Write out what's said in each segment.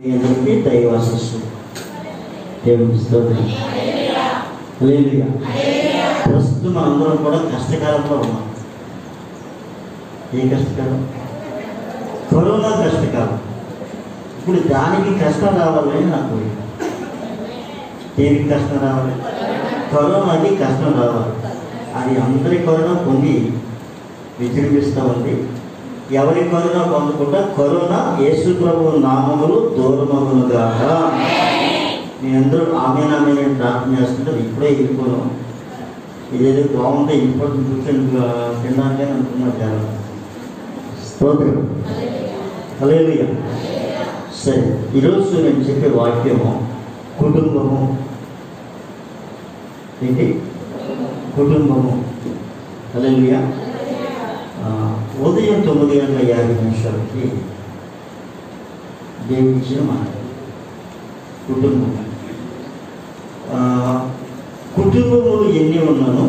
అందరికీ దైవాశీస్సు దేవునికి స్తోత్రం. హల్లెలూయా. ప్రస్తుతం మనందరం కూడా కష్టకాలంలో ఉన్నాం. ఏ కష్టకాలం? కరోనా కష్టకాలం. ఇప్పుడు దానికి కష్టం రావాలని నాకు కోరిక. దేనికి కష్టం రావాలి? కరోనాకి కష్టం రావాలి. అది అందరి కరోనా పొంది విజృంభిస్తూ ఉంది. ఎవరి కరోనా పొందకుండా కరోనా యేసు ప్రభువు నామములు దూరమగునుగాక. మీ అందరూ ఆమెన్ ఆమెన్ అని ప్రార్థన చేస్తుంటారు. ఇప్పుడే వెళ్ళిపోను, ఇదేదో బాగుంటే ఇప్పుడు కూర్చొని తినడానికి అనుకున్నారు చాలా. స్తోత్రం. హల్లెలూయా. సరే, ఈరోజు నేను చెప్పే వాక్యము కుటుంబము. ఏంటి? కుటుంబము. హల్లెలూయా. ఉదయం 9:50 దేవుడి ఇచ్చిన మాట కుటుంబం. కుటుంబములు ఎన్ని ఉన్నానో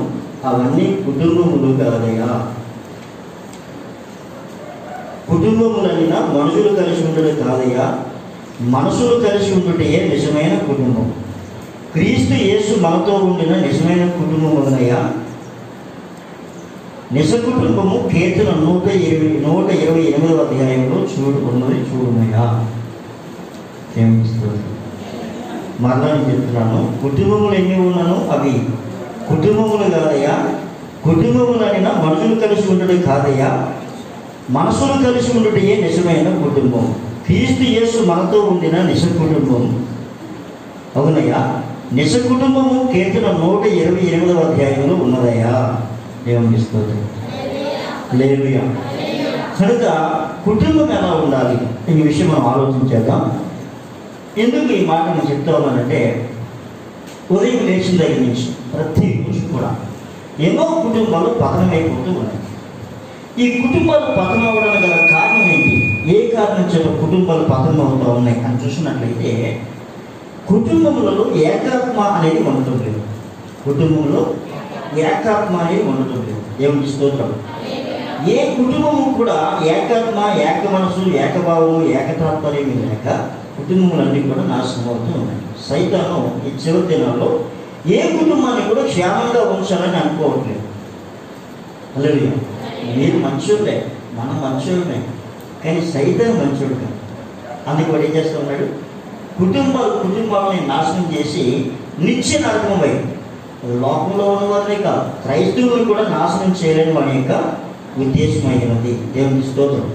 అవన్నీ కుటుంబములు కాదయా. కుటుంబములైనా మనుషులు కలిసి ఉండడం కాదయ్యా, మనసులు కలిసి ఉండుటే నిజమైన కుటుంబం. క్రీస్తు యేసు మనతో ఉండిన నిజమైన కుటుంబం ఉందయ్యా. నిజ కుటుంబము కీర్తన 128 చూడుమయ్యా. మరలా నేను చెప్తున్నాను, కుటుంబములు ఎన్ని ఉన్నానో అవి కుటుంబములు కాదయ్యా. కుటుంబములైనా మనుషులు కలిసి ఉండడం కాదయ్యా, మనసులు కలిసి ఉండటే నిజమైన కుటుంబం. క్రీస్తు యేసు మనతో ఉండిన నిజ కుటుంబం అవునయ్యా. నిజ కుటుంబము కీర్తన 128 ఉన్నదయ్యా. దేవునికి స్తోత్రం. హల్లెలూయా. కనుక కుటుంబం ఎలా ఉండాలి ఈ విషయం మనం ఆలోచించేద్దాం. ఎందుకు ఈ మాట నేను చెప్తా ఉన్నానంటే, ఉదయం లేచిన దగ్గర నుంచి ప్రతి రోజు కూడా ఎన్నో కుటుంబాలు పతనమైపోతూ ఉన్నాయి. ఈ కుటుంబాలు పతనం అవ్వడానికి గల కారణం ఏంటి? ఏ కారణం చేత కుటుంబాలు పతనం అవుతూ ఉన్నాయి అని చూసినట్లయితే, కుటుంబంలో ఏకాత్మ అనేది ఉండటం లేదు. కుటుంబంలో ఏకాత్మ అనేది ఉండటం లేదు. దేవునికి స్తోత్రం. ఏ కుటుంబము కూడా ఏకాత్మ, ఏక మనసు, ఏకభావము, ఏకతాత్పర్యం లేక కుటుంబములన్నీ కూడా నాశనం అవుతూ ఉన్నాయి. సైతాను ఈ చివరి దినాల్లో ఏ కుటుంబాన్ని కూడా క్షేమంగా ఉంచాలని అనుకోవట్లేదు. హల్లెలూయా. మీరు మంచోళ్ళే, మనం మంచోళ్ళమే, కానీ సైతాను మంచోడు కాదు. అందుకు వాడు ఏం చేస్తూ ఉన్నాడు? కుటుంబాలని నాశనం చేసి నిత్య నరకం వైపు, లోకంలో ఉన్నవారినే కాదు క్రైస్తవులు కూడా నాశనం చేయాలని వాడి యొక్క ఉద్దేశమైనది. దేవుని స్తోత్రం.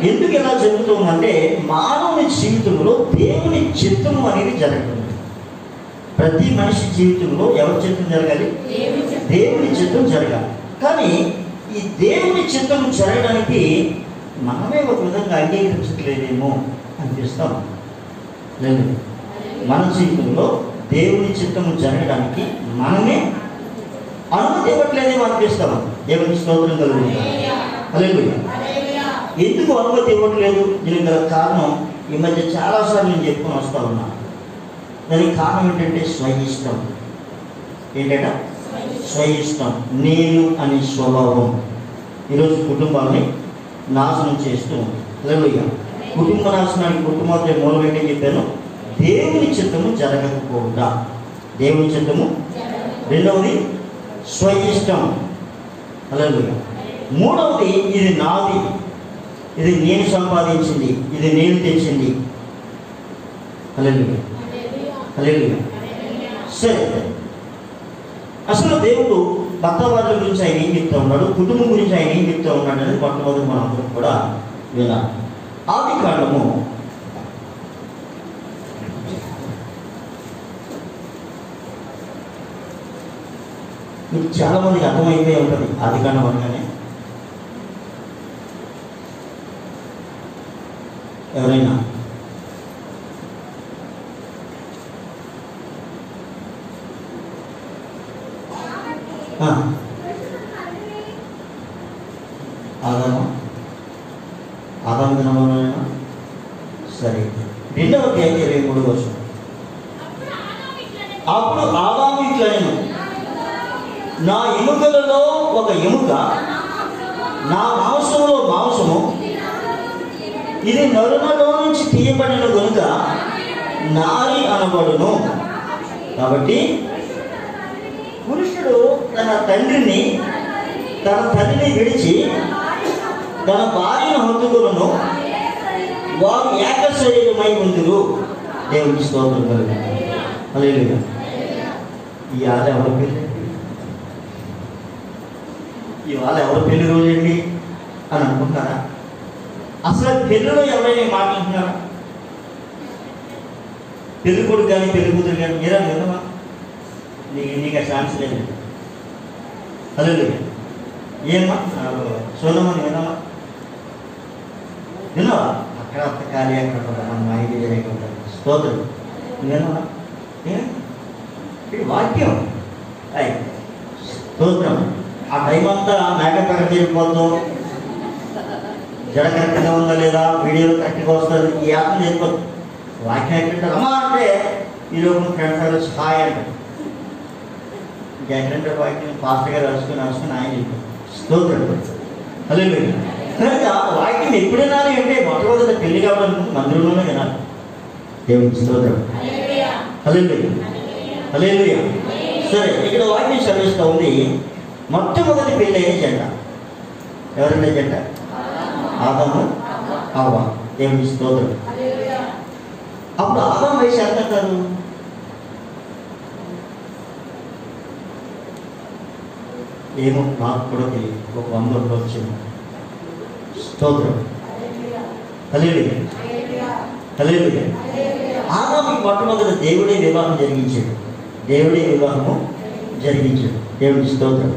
ఎందుకు ఇలా జరుగుతుందంటే, మానవుని జీవితంలో దేవుని చిత్తము అనేది జరుగుతుంది. ప్రతి మనిషి జీవితంలో ఎవరి చిత్తం జరగాలి? దేవుని చిత్తం జరగాలి. కానీ ఈ దేవుని చిత్తం జరగడానికి మనమే ఒక విధంగా అంగీకరించట్లేదేమో అనిపిస్తాం. లేదు, మన జీవితంలో దేవుని చిత్తము జరగడానికి మనమే అనుమతి ఇవ్వట్లేదేమో అనిపిస్తాము. దేవుని స్తోత్రం కలుగుతుంది. హల్లెలూయా. ఎందుకు అనుమతి ఇవ్వట్లేదు? దీనికి గల కారణం ఈ మధ్య చాలాసార్లు నేను చెప్పుకొని వస్తూ ఉన్నా. దానికి కారణం ఏంటంటే స్వయిష్టం. ఏంటంటే స్వయిష్టం, నేను అనే స్వభావం ఈరోజు కుటుంబాలని నాశనం చేస్తూ ఉంది. హల్లెలూయా. కుటుంబ నాశనానికి కుటుంబాలతో మూలం ఏంటని చెప్పాను? దేవుని చిత్తము జరగకపోవట. దేవుని చిత్తము. రెండవది స్వయిష్టం. హల్లెలూయా. మూడవది ఇది నాది, ఇది నేను సంపాదించింది, ఇది నేను తెచ్చింది. హల్లెలూయా. హల్లెలూయా. సరే, అసలు దేవుడు భర్తవాదుల గురించి ఆయన ఏం చెప్తా ఉన్నాడు, కుటుంబం గురించి ఆయన ఏం చెప్తా ఉన్నాడు అనేది మొట్టమొదటి మనం అందరం కూడా వినాలి. ఆదికాండము చాలా మందికి అర్థమైపోయి ఉంటుంది ఆదికాండం అనగానే. ఎవరైనా ఆదాము దినములైనా సరే. 2వ అధ్యాయం 23 అప్పుడు ఆదాము ఇట్లనెను, నా ఎముకలలో ఒక ఎముక, నా మాంసంలో మాంసము, ఇది నరులలో నుంచి తీయబడిన కనుక నారి అనబడును. కాబట్టి పురుషుడు తన తండ్రిని తన తల్లిని విడిచి తన భార్యను హత్తుకులను, వారు ఏక శరీరమై ఉందురు. దేవునికి స్తోత్రం కలుగును. హల్లెలూయా. ఇవాళ ఎవరి పెళ్ళి? ఇవాళ ఎవరి పెళ్లి రోజండి అని అనుకుంటారా? అసలు పెళ్ళిలో ఎవరైనా మాట్లాడుతున్నారా? పెళ్లి కొడుకు కానీ పెళ్లి కూతురు కానీ మీరా వినవా? నీకు ఆ ఛాన్స్ లేదు. హల్లెలూయా. ఏమ్మా సోనమ్మని వినవా? వినవా? అక్కడ అంత ఖాళీ అక్కడ మన మైండ్ జరగకుండా స్తోత్రం వినవా? ఇది వాక్యం. స్తోత్రం. ఆ టైం అంతా మేకప్ ఎక్కడ చేరిపోతాం, జడ కరెక్ట్గా ఉందా లేదా, వీడియోలో కరెక్ట్గా వస్తుంది, ఈ యాత్ర చేరిపోతుంది. వాక్యం ఎక్కడంటారు అమ్మా అంటే ఈలోపు ఫ్రెండ్స్ వచ్చి హాయ్ అంటారు. ఇంకా ఎక్కడంటే వాక్యం ఫాస్ట్గా రాసుకుని ఆయన చెప్పారు. స్తోత్రం. హల్లెలూయా. కనుక వాక్యం ఎప్పుడు వినాలి అంటే మొట్టమొదటి పెళ్లి కావాలనుకుంటే మందిరంలోనే వినాలి. దేవునికి స్తోత్రం. హల్లెలూయా. హల్లెలూయా. సరే, ఇక్కడ వాక్యం చదివిస్తూ ఉంది. మొట్టమొదటి పెళ్ళి అయిన జంట ఎవరైనా జంట? ఆదాము హవ్వ. దేవునికి స్తోత్రం. అప్పుడు ఆదాము వయసు ఎంత అంటారు? ఏమో నాకు కూడా తెలియదు, ఒక 100 ఉండొచ్చు. స్తోత్రం. హల్లెలూయా. హల్లెలూయా. ఆదాముకి మొట్టమొదటి దేవుడే వివాహం జరిగించాడు. దేవుడే వివాహము జరిగించాడు. దేవుడి స్తోత్రం.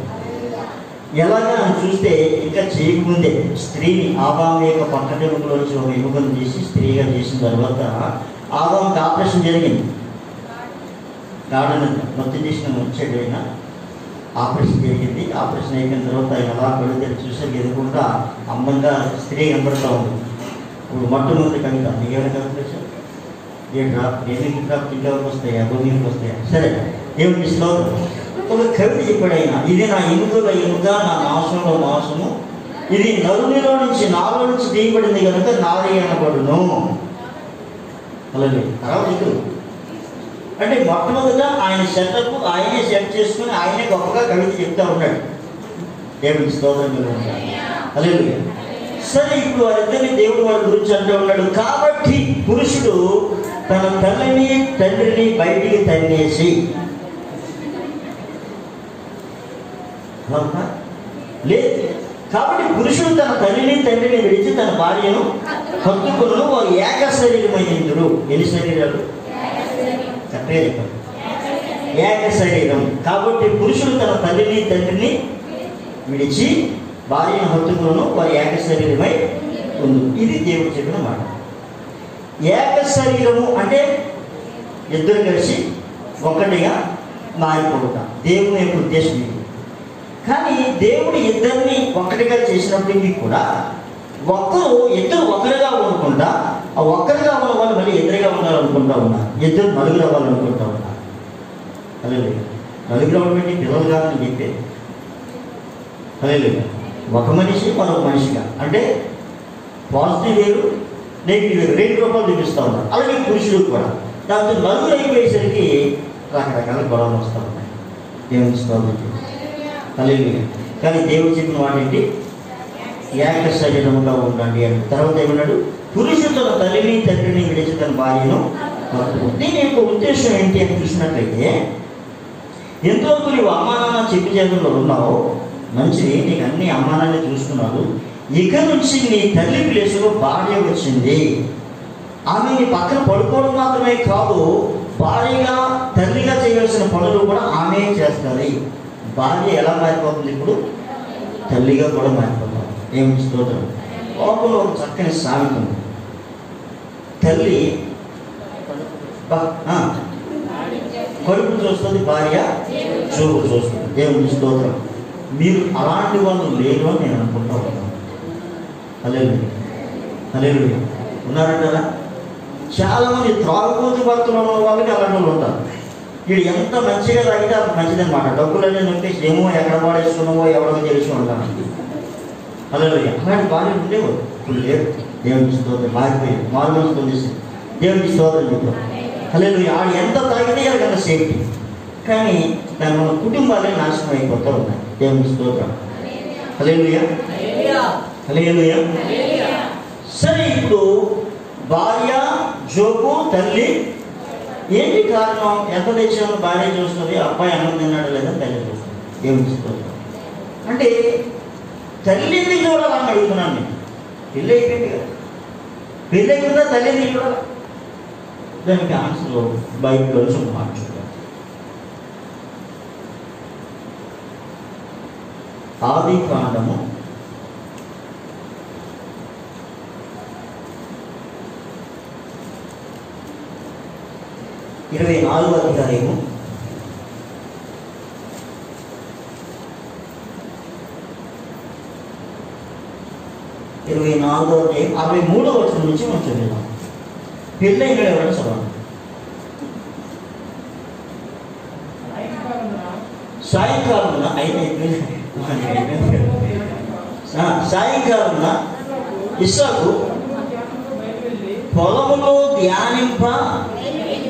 ఎలాగా అని చూస్తే ఇంకా చేయకముందే స్త్రీని ఆదాము యొక్క పక్కటెముకలో నుంచి ఒక ఎముకను చేసి స్త్రీగా చేసిన తర్వాత ఆదాముకి ఆపరేషన్ జరిగింది. గాఢన మొత్తం చేసిన వచ్చాడు ఆయన. ఆపరేషన్ జరిగింది. ఆపరేషన్ అయిపోయిన తర్వాత ఆయన అలా పెడితే చూసాక ఎదుర్కొంటా అందంగా స్త్రీ కనబడతా ఉంది. ఇప్పుడు మొట్టమొదటి కవిత నీకేమైనా కవిత వచ్చారు? ఏంట్రా ఏమి డ్రాప్ ఇంకెవరికి వస్తాయా, భూమికి వస్తాయా? సరే, దేవుడికి స్తోత్రం. ఒక కవిత చెప్పాడు ఆయన. ఇది నా ఎముకలో ఎముక, నా మాంసంలో మాంసము, ఇది నరునిలో నుంచి నాలో నుంచి తీయబడింది కనుక నారి అనబడును. అలాగే తర్వాత ఇది అంటే మొట్టమొదటిగా ఆయన సెటప్ ఆయనే సెట్ చేసుకుని ఆయనే గొప్పగా కవిత చెప్తా ఉన్నాడు. దేవుడికి స్తోత్రం ఉంటాడు. హల్లెలూయా. సరే, ఇప్పుడు వారిద్దరిని దేవుడు వారి గురించి అంటూ ఉన్నాడు. కాబట్టి పురుషుడు తన తల్లిని తండ్రిని బయటికి తన్నేసి లేదు. కాబట్టి పురుషుడు తన తల్లిని తండ్రిని విడిచి తన భార్యను హత్తుకును, వారు ఏక శరీరమైందురు. ఎన్ని శరీరాలు? కరెక్ట్గా చెప్పారు. ఏక శరీరం. కాబట్టి పురుషుడు తన తల్లిని తండ్రిని విడిచి భార్యను హత్తుకును, వారు ఏక శరీరమై ఉంది. ఇది దేవుడు చెప్పిన మాట. ఏక శరీరము అంటే ఇద్దరు కలిసి ఒకటిగా మారిపోతా. దేవుని యొక్క ఉద్దేశం ఇది. కానీ దేవుడు ఇద్దరిని ఒక్కటిగా చేసినప్పటికీ కూడా ఇద్దరు ఒకరిగా ఉండకుండా ఆ ఒక్కరిగా ఉన్న వాళ్ళు మళ్ళీ ఇద్దరుగా ఉండాలనుకుంటా ఉన్నారు. ఇద్దరు నలుగురు అవ్వాలనుకుంటా ఉన్నారు. అలాగే నలుగురు అవ్వడం పిల్లలు కాదని చెప్పేది. అలాగే ఒక మనిషి మరొక మనిషిగా అంటే పాజిటివ్ వేరు నెగిటివ్ వేరు 2 రూపాయలు చూపిస్తూ ఉన్నారు. అలాగే పురుషుడు కూడా దాంతో నలుగురు అయిపోయేసరికి రకరకాల గొడవలు వస్తూ ఉన్నాయి. దేవుని స్తోత్రం. హల్లెలూయా. కానీ దేవుడు చెప్పిన మాట ఏంటి? ఏక శరీరముగా ఉండండి అని. తర్వాత ఏమన్నాడు? పురుషుడు తన తల్లిని తండ్రిని విడిచి తన భార్యను హత్తుకును. దీని యొక్క ఉద్దేశం ఏంటి అని చూసినట్లయితే, ఎంతవరకు నీవు అమ్మా నాన్న చెప్పి చేతుల్లో ఉన్నావు, మంచిది, నీకు అన్ని అమ్మా నాన్న చూసుకున్నావు. ఇక నుంచి నీ తల్లి ప్లేసులో భార్య వచ్చింది. ఆమె నీ పక్కన పడుకోవడం మాత్రమే కాదు, భార్యగా తల్లిగా చేయవలసిన పనులు కూడా ఆమె చేస్తుంది. భార్య ఎలా మారిపోతుంది? ఇప్పుడు తల్లిగా కూడా మారిపోతుంది. ఏమి స్తోత్రం. లోపల ఒక చక్కని సామెత ఉంది. తల్లి కడుపు చూస్తుంది, భార్య చూపు చూస్తుంది. దేవుని స్తోత్రం. మీరు అలాంటి వాళ్ళు లేరు అని నేను అనుకుంటా ఉన్నాను. హల్లెలూయా. హల్లెలూయా. ఉన్నారంటారా? చాలామంది త్రాగుబోతు భక్తులు ఉన్న వాళ్ళకి అలాంటి వాళ్ళు ఉంటారు. వీడు ఎంత మంచిగా తాగితే అంత మంచిదన్నమాట. డబ్బులన్నీ నొప్పేసి ఏమో ఎక్కడ పాడేసుకున్నావో ఎవరికో తెలుసు ఉంటాను. హల్లెలూయా. అలాంటి భార్య ఉండేవారు, ఇప్పుడు లేరు. దేవునికి స్తోత్రం. మారిపోయింది, మారుమనసు పొందేసింది. దేవునికి స్తోత్రం చెప్పాం. హల్లెలూయా. ఆడు ఎంత తాగితే అంత సేఫ్టీ, కానీ దాని మన కుటుంబాలే నాశనం అయిపోతూ ఉన్నాయి. దేవునికి స్తోత్రం. హల్లెలూయా, హల్లెలూయా. సరే, ఇప్పుడు భార్య జోబు, తల్లి ఏంటి కారణం? ఎంత తెచ్చామో భార్య చూస్తుంది, అబ్బాయి అన్నం తిన్నాడు లేదా తల్లి చూస్తుంది. దేవునికి స్తోత్రం. అంటే తల్లిని చూడాలని అడుగుతున్నాను నేను. పెళ్ళి అయిపోయింది కదా, పెళ్ళి అయిపోయిందా తల్లిని చూడాలి? దానికి ఆన్సర్ బైబిల్లో మార్చుకుంటాం. ఆదికాండము 24వ అధ్యాయము 63వ అధ్యాయం 63వ వచనం నుంచి మనం చదువుదాం. పెళ్ళైన ఎవరైనా చదవండి. సాయంకాలమున సాయంకాలమున ఇస్సాకు పొలములో ధ్యానింప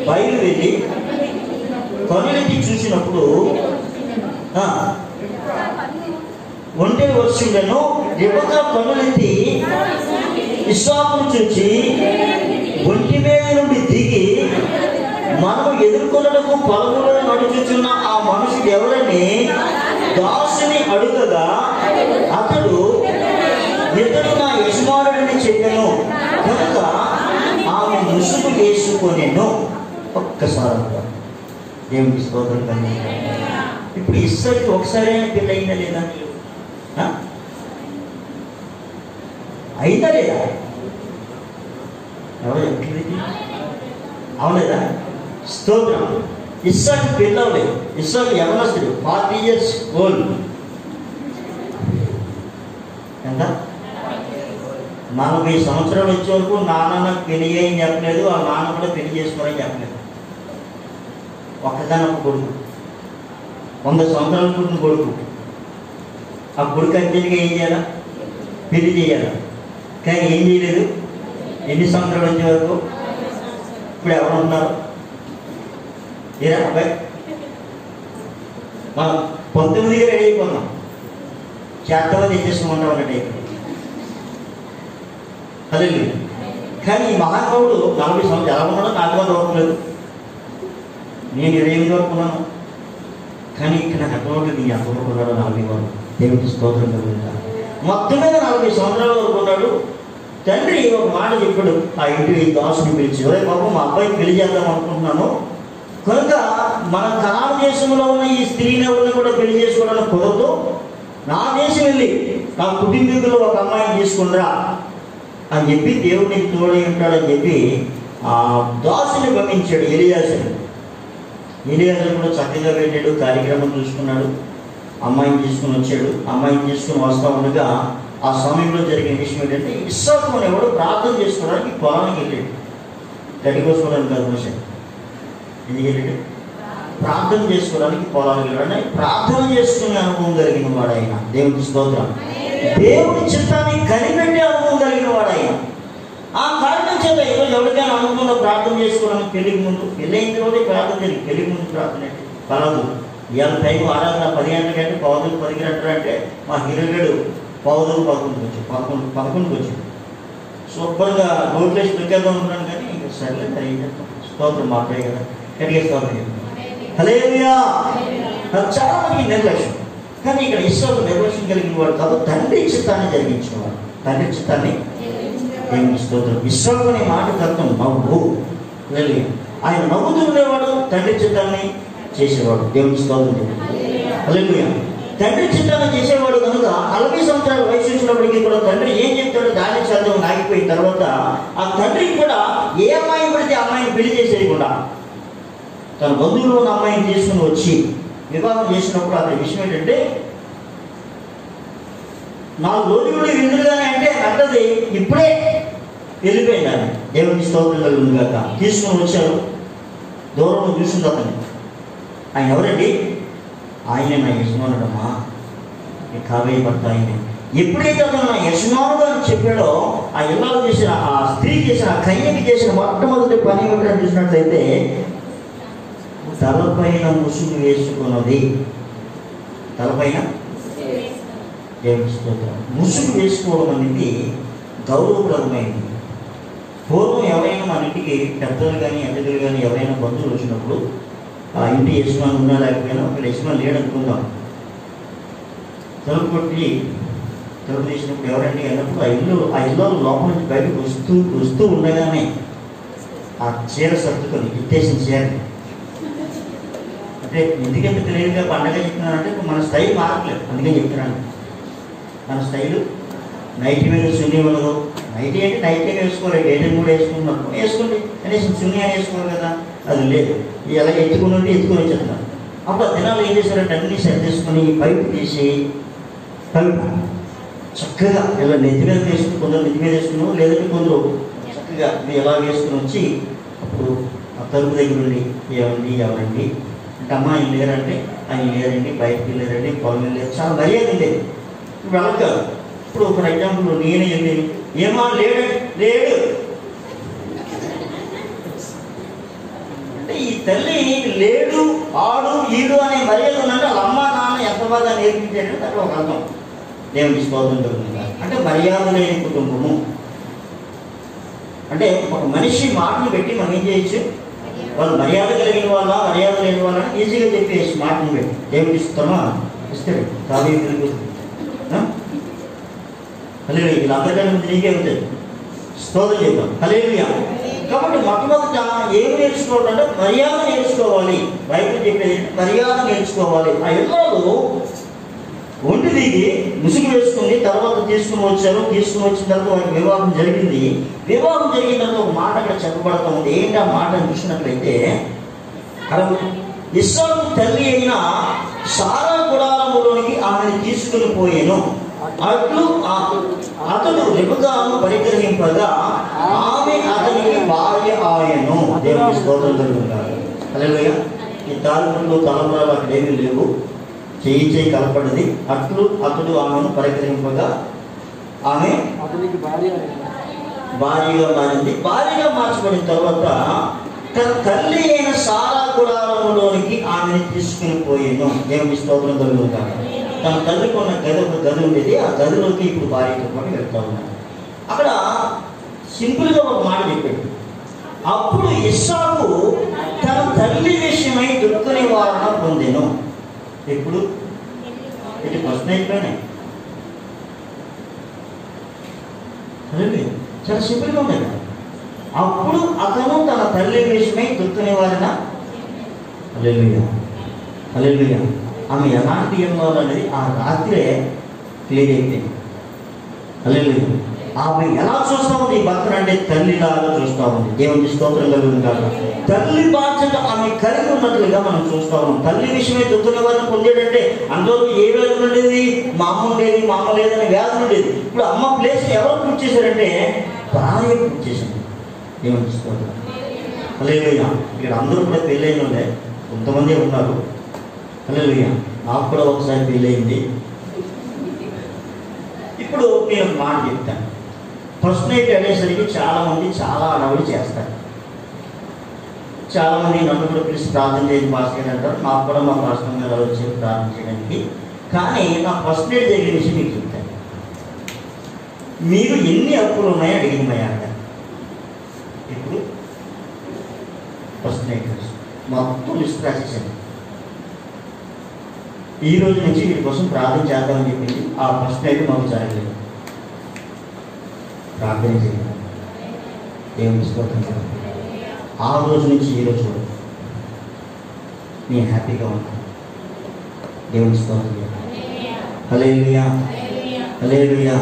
బయలు వెళ్ళి కనులెత్తి చూసినప్పుడు ఒంటె వచ్చిండెను. రిబకా కనులెత్తి ఇస్సాకును చూచి ఒంటి మీద నుండి దిగి మనము ఎదుర్కొనటకు పొలములో నడుచుచున్న ఆ మనుషుడు ఎవరని దాసుని అడుగగా అతడు ఇతడు నా యజమానుడిని చెప్పాను కనుక ఆమె ముసుగు వేసుకొనేను. ఒక్కసారి దేవునికి స్తోత్రం. కానీ ఇప్పుడు ఇస్సాకు ఒకసారి పెళ్ళి అయిందా లేదా? అయిందా లేదా? ఎవరు ఎట్లయితే అవలేదా? స్తోత్రం. ఇస్సాకు పెళ్ళి అవ్వలేదు. ఇస్సాకు యవనస్తుడు, 40 years old. ఎంత? 40 సంవత్సరాలు వచ్చే వరకు నాన్న నాకు పెళ్లి అయ్యని చెప్పలేదు, ఆ నాన్న కూడా పెళ్లి చేసుకోరని చెప్పలేదు. ఒక్కదానొక్క కొడుకు, 100 సంవత్సరాలు పుట్టిన కొడుకు. ఆ కొడుకు అంతేగా ఏం చేయాలా? పెళ్లి చేయాలా? కానీ ఏం చేయలేదు. ఎన్ని సంవత్సరాలు వచ్చే వరకు? ఇప్పుడు ఎవరు ఉన్నారు? ఏరా అబ్బాయి, మనం 19గా రెడీ అయిపోతున్నాం, చేతలో తెచ్చేసుకుంటాం అన్నట్టు. అదే కానీ ఈ మహానుభావుడు 40 సంవత్సరాలు ఎలా ఉన్నాడో నాకు కూడా దూరలేదు. నేను 28 వరకు ఉన్నాను, కానీ ఇక్కడ నాకు అర్థమవుతుంది నీ ఎంతవరకు ఉన్నాడో 40 వరకు. దేవుడికి స్తోత్రం కలుగుతాను. మొత్తం మీద 40 సంవత్సరాల వరకు ఉన్నాడు. తండ్రి ఒక మాట చెప్పాడు ఆ ఇంటి దాసుని పిలిచి, ఒరే బాబు మా అబ్బాయికి పెళ్లి చేద్దాం అనుకుంటున్నాను, కనుక మన కనాను దేశంలో ఉన్న ఈ స్త్రీని ఎవరిని కూడా పెళ్లి చేసుకోవడానికి కుదరదు, నా దేశం వెళ్ళి నా కుటుంబీకులు ఒక అమ్మాయిని తీసుకుంటా అని చెప్పి దేవుడికి తోడై ఉంటాడని చెప్పి ఆ దాసుని పంపించాడు. ఎలియాజరు కూడా చక్కగా వెళ్ళాడు, కార్యక్రమం చూసుకున్నాడు, అమ్మాయిని తీసుకుని వచ్చాడు. అమ్మాయిని తీసుకుని వస్తూ ఉండగా ఆ సమయంలో జరిగిన విషయం ఏంటంటే ఇస్సాకు ఎవడు ప్రార్థన చేసుకోవడానికి పొలానికి వెళ్ళాడు. గడికోసుకోవడానికి కాదు మనిషి, ఎందుకు వెళ్ళాడు? ప్రార్థన చేసుకోవడానికి పొలానికి వెళ్ళాడు. ప్రార్థన చేసుకునే అనుభవం కలిగిన వాడు ఆయన. దేవునికి స్తోత్రం. దేవుడి చిత్తాన్ని కనిపెట్టే అనుభవం కలిగిన వాడు ఆయన. ఆ కారణం చేత ఈరోజు ఎవరికైనా అనుభవంలో ప్రార్థన చేసుకోవడానికి పెళ్లికి ముందు, పెళ్ళైన తర్వాత ప్రార్థన చేయాలి. పెళ్లికి ముందు ప్రార్థన అంటే పలదు. ఇవాళ టైం ఆరాధన 10 గంటలకంటే 10 గంటలు అంటే మా హీరోగాడు 11కి వచ్చి 11కి వచ్చింది. శుభ్రంగా నోట్లేసి పెట్టేద్దాం అనుకున్నాను, కానీ ఇంకా సర్లే మరి ఏం చెప్తాం. స్తోత్రం మాట్లాడే కదా, కడిగే స్తోత్రం. హల్లెలూయా. చాలా మందికి నిర్లక్ష్యం, కానీ ఇక్కడ ఇస్సాకు నిర్లక్ష్యం కలిగిన వాడు కాదు, తండ్రి చిత్తాన్ని జరిగించేవాడు. తండ్రి చిత్తాన్ని దేవునికి స్తోత్రం. ఇస్సాకు అనే మాట అర్థం నవ్వు. ఆయన నవ్వుతూ ఉండేవాడు, తండ్రి చిత్తాన్ని చేసేవాడు. దేవునికి స్తోత్రం. హల్లెలూయా. తండ్రి చిత్తాన్ని చేసేవాడు కనుక 40 సంవత్సరాల వయసు వచ్చినప్పటికీ కూడా తండ్రి ఏం చెప్తాడో దాని చదువు ఆగిపోయిన తర్వాత ఆ తండ్రికి కూడా ఏ అమ్మాయిని పడితే అమ్మాయిని పెళ్లి చేసేది కూడా తన బంధువులు ఉన్న అమ్మాయిని తీసుకుని వచ్చి వివాహం చేసినప్పుడు అతని విషయం ఏంటంటే 4 రోజులు విందులుగానే అంటే అన్నది ఇప్పుడే వెళ్ళిపోయింది. అని దేవునికి స్తోత్రం కలుగును గాక. తీసుకుని వచ్చారు, దూరంలో చూసింది అతన్ని. ఆయన ఎవరండి? ఆయనే నా యజమానుడమ్మా, నీ కాబోయే భర్త ఆయనే. ఎప్పుడైతే అతను నా యజమానుడు అని చెప్పాడో ఆ ఇల్లాలు చేసిన ఆ స్త్రీ చేసిన ఆ కన్యకి చేసిన మొట్టమొదటి పని ఏమిటని చూసినట్లయితే తలపైన ముసుగు వేసుకున్నది. తలపైన ముసుగు వేసుకోవడం అనేది గౌరవప్రదమైంది. పూర్వం ఎవరైనా మన ఇంటికి పెద్దలు కానీ అతిథులు కానీ ఎవరైనా బంధువులు వచ్చినప్పుడు ఆ ఇంటి యజమాని ఉన్నా లేకపోయినా ఒక యజమాని లేడనుకుందాం, తలుపు కొట్టి తలుపు తీసినప్పుడు ఎవరండి అన్నప్పుడు ఆ ఇల్లు లోపల నుంచి బయటకు వస్తూ ఉండగానే ఆ చీర సర్దుకొని ఇట్టేసిన చీర అంటే ఎందుకంటే తెలియదుగా పండగ చెప్తున్నానంటే మన స్టైల్ మారట్లేదు, అందుకని చెప్తున్నాను. మన స్టైలు నైటీ మీద చున్నీ ఉండదు. నైటీ అంటే నైటీ వేసుకోవాలి, డేటం కూడా వేసుకున్నాం వేసుకోండి కనీసం చున్నీ అని వేసుకోవాలి కదా, అది లేదు. ఇలా ఎత్తుకుని ఎత్తుకొని వచ్చేస్తాను. అప్పుడు దినాలు ఏం చేశారంటే అన్నీ సెట్ చేసుకొని పైపు తీసి పైపు చక్కగా ఇలా నెత్తి మీద వేసుకుని కొందరు నెత్తి మీద వేసుకున్నాం, లేదంటే కొందరు చక్కగా ఎలా వేసుకుని వచ్చి అప్పుడు ఆ తలుపు దగ్గర ఉండి ఎవరండి అంటే అమ్మ ఆయన లేరంటే ఆయన లేరండి, బయటకు వెళ్ళారండి, పొలం వెళ్ళారు, చాలా మర్యాద ఉండేది. ఇప్పుడు అలా కాదు. ఇప్పుడు ఫర్ ఎగ్జాంపుల్ నేనే వెళ్ళి ఏమా లేడు అంటే ఈ తల్లి లేడు ఆడు ఈడు అనే మర్యాద ఉందంటే వాళ్ళ అమ్మ నాన్న ఎంత బాగా నేర్పించారంటే అక్కడ ఒక అర్థం. దేవుని స్తోత్రం జరుగుతుంది. అంటే మర్యాద లేని కుటుంబము అంటే ఒక మనిషి మాటలు పెట్టి మనం ఏం చేయొచ్చు, వాళ్ళు మర్యాద కలిగిన వాళ్ళ మర్యాద లేని వాళ్ళని ఈజీగా చెప్పేసి మాటలు పెట్టి దేవుడికి ఇస్తామా ఇస్తాడు కాదు హల్లెలూయా. వీళ్ళందరికీ ముందు నీకే ఉంటుంది, స్తోత్రం చెప్తాం హల్లెలూయా. కాబట్టి మొట్టమొదట ఏమి నేర్చుకోవాలంటే మర్యాద నేర్చుకోవాలి. బైబిల్ చెప్పేది మర్యాద నేర్చుకోవాలి. ఆ ఇల్లాలు ఒంటి దిగి ముసుగు వేసుకుని తర్వాత తీసుకుని వచ్చిన తర్వాత వారికి వివాహం జరిగింది. వివాహం జరిగిన తర్వాత ఒక మాట అక్కడ చెప్పబడతా ఉంది. ఏంటి ఆ మాట చూసినట్లయితే ఇస్సాకు తల్లి అయిన సారా గుడారములోనికి ఆమెను తీసుకుని పోయాను, అట్లు అతడు రిబకాను పరిగ్రహింపగా ఆమె అతనికి భార్య ఆయను. దేవుని స్తోత్రం జరుగుతారు హల్లెలూయా. ఈ తాలిబులు తలంబరాలు అక్కడ ఏమీ లేవు, చేయి కలపడది. అట్లు అతడు ఆమెను పరిగ్రహింపగా ఆమె అతనికి భార్యగా మారింది. భార్యగా మార్చబడిన తర్వాత తన తల్లి అయిన సారా గుడారములోనికి ఆమెను తీసుకుని పోయాను. దేవుని స్తోత్రం జరుగుతారు. తన తల్లికి ఉన్న గది ఉండేది, ఆ గదిలోకి ఇప్పుడు భార్యతో పాటు వెళ్తా ఉన్నాడు. అక్కడ సింపుల్గా ఒక మాట చెప్పాడు. అప్పుడు ఇస్సాకు తన తల్లి విషయమై దుఃఖ నివారణ పొందెను. ఎప్పుడు ఇది ఫస్ట్ నైట్లోనే చాలా సింపుల్గా ఉంది కదా. అప్పుడు అతను తన తల్లి విషయమై దుఃఖ నివారణ హల్లెలూయా. ఆమె ఎలాంటి ఇవ్వాలి అనేది ఆ రాత్రే క్లియర్ అయిపోయింది హల్లెలూయా. ఆమె ఎలా చూస్తూ ఉంది ఈ భర్తను అంటే తల్లిలాగా చూస్తూ ఉంది. దేవుని స్తోత్రం కలుగుతుంది కాదు. తల్లి బాధ్యత ఆమె కలిగి ఉన్నట్లుగా మనం చూస్తూ ఉన్నాం. తల్లి విషయమే దుఃఖ నివారణ పొందేటంటే అందులో ఏ వ్యాధులు ఉండేది, మా అమ్మ ఉండేది, మా అమ్మ లేదని వ్యాధులు ఉండేది. ఇప్పుడు అమ్మ ప్లేస్ ఎవరు పూర్తి చేశారంటే భార్య పూర్తి చేసింది. దేవుని స్తోత్రం హల్లెలూయా. ఇక్కడ అందరూ కూడా పెళ్ళైన వాళ్ళే, కొంతమంది ఉన్నారు హల్లెలూయా. నాకు కూడా ఒకసారి పెళ్ళయింది. ఇప్పుడు నేను ఒక మాట చెప్తాను. ఫస్ట్ నైట్ అనేసరికి చాలామంది చాలా అడవులు చేస్తారు. చాలామంది నన్ను కూడా పిలిచి ప్రార్థన చేయడం పాస్టర్ అంటారు. నాకు కూడా మా పాస్టర్ గారు వచ్చి ప్రార్థన చేయడానికి. కానీ నా ఫస్ట్ నైట్ జరిగిన విషయం మీకు చెప్తాను. మీరు ఎన్ని అప్పులు ఉన్నాయో అడిగినమయ్యా అంటారు. ఇప్పుడు ఫస్ట్ నైట్ మొత్తం లిస్ట్ రాసేసాను. ఈ రోజు నుంచి వీరి కోసం ప్రార్థన చేద్దామని చెప్పింది. ఆ ఫస్ట్ నైట్ మాకు జరగలేదు. ప్రార్థన చేయాలి. దేవుని స్తోత్రం. ఆ రోజు నుంచి ఈ రోజు వరకు నేను హ్యాపీగా ఉంటాను. దేవుని స్తోత్రం హల్లెలూయా హల్లెలూయా.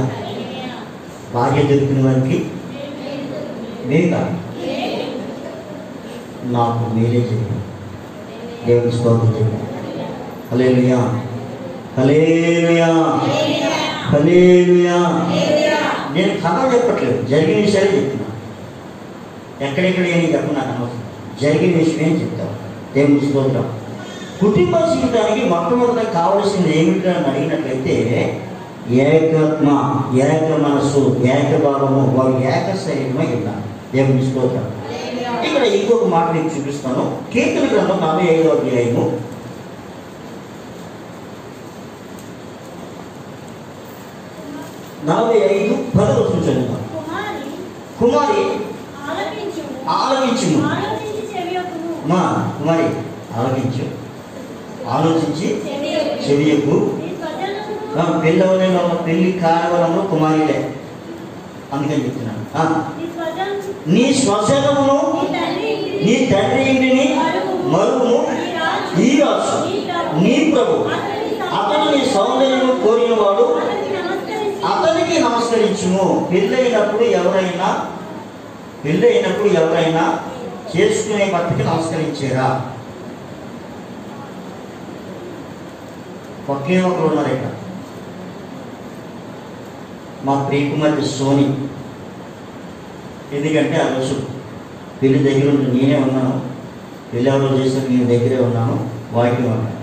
భార్య దొరికిన వారికి నేను కాదు, నాకు మేలే జరిగింది. దేవుని స్తోత్రం చేయాలి. హల్లెలూయా హల్లెలూయా హల్లెలూయా. నేను కథ చెప్పట్లేదు, జరిగిన విషయాలు చెప్తున్నా. ఎక్కడెక్కడ ఏమి చెప్పను, నాకు అనవసరం. జరిగిన విషయమే చెప్తాను. దేవుని స్తోత్రం. కుటుంబ జీవితానికి మొట్టమొదట కావలసింది ఏమిటి అని అడిగినట్లయితే ఏకాత్మ, ఏక మనస్సు, ఏక భావము, వారు ఏక శరీరమై ఉన్నారు. దేవుని స్తోత్రం. ఇక్కడ ఇంకొక మాట మీకు చూపిస్తాను. కీర్తన గ్రంథం 45వ అధ్యాయము 45:10 చదువుతాం. కుమారి ఆలకించుము. మా కుమారి ఆలకించు, ఆలోచించి చెవియకు. పెళ్ళవలలో పెళ్లి కారణంలో కుమారిలే, అందుకని చెప్తున్నాను. నీ స్వజనమును నీ తండ్రి ఇంటిని మరువుము. ఈ రాజు నీ ప్రభు, అతను నీ సౌందర్యము కోరినవాడు, అతనికి నమస్కరించుము. పెళ్ళైనప్పుడు ఎవరైనా చేసుకునే భర్తకి నమస్కరించారా? ఒకే ఒకరు ఉన్నారు ఇక్కడ. మా ప్రియకుమార్తె సోని. ఎందుకంటే ఆ రోజు పెళ్లి దగ్గర ఉండి నేనే ఉన్నాను, పెళ్ళి ఎవరో చేశారు, నేను దగ్గరే ఉన్నాను. వాక్యం అన్నాను.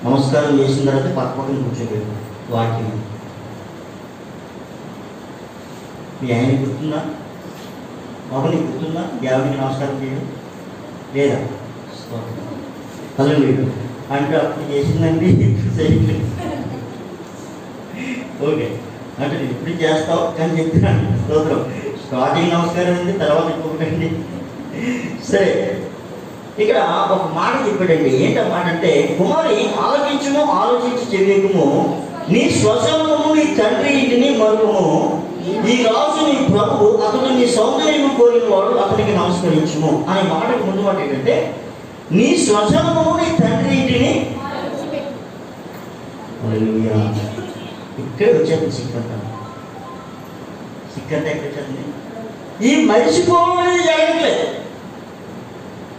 నమస్కారం చేసిన తర్వాత పక్కన కూర్చోబెట్టాను. వాక్యం మీ ఆయన గుర్తుందా? బాబు నీకు గుర్తుందా? దేవుడికి నమస్కారం చేయడం లేదా? హల్లెలూయా అంటే అప్పుడు చేసిందండి, చేయట్లేదు. ఓకే అంటే నేను ఇప్పుడు చేస్తావు కానీ చెప్తున్నాను. స్తోత్రం. స్టార్టింగ్ నమస్కారం ఉంది, తర్వాత ఇంకొకటండి. సరే, ఇక్కడ ఒక మాట చెప్పాడండి. ఏంటో మాట అంటే, కుమారి ఆలోచించుము, ఆలోచించి చెవియకుము. నీ స్వజనము నీ తండ్రి ఇంటిని మరువుము. ఈ రాజు నీ ప్రభు, అతడు నీ సౌందర్యము కోరిన వాడు, అతనికి నమస్కరించుము అనే మాటకు ముందు మాట ఏంటంటే, నీ స్వజనము నీ తండ్రి ఇంటిని. ఇక్కడే వచ్చేది సిక్కంతా. సిక్కంతా ఎక్కడ వచ్చేది? ఈ మరిచిపోవడం జరగట్లేదు.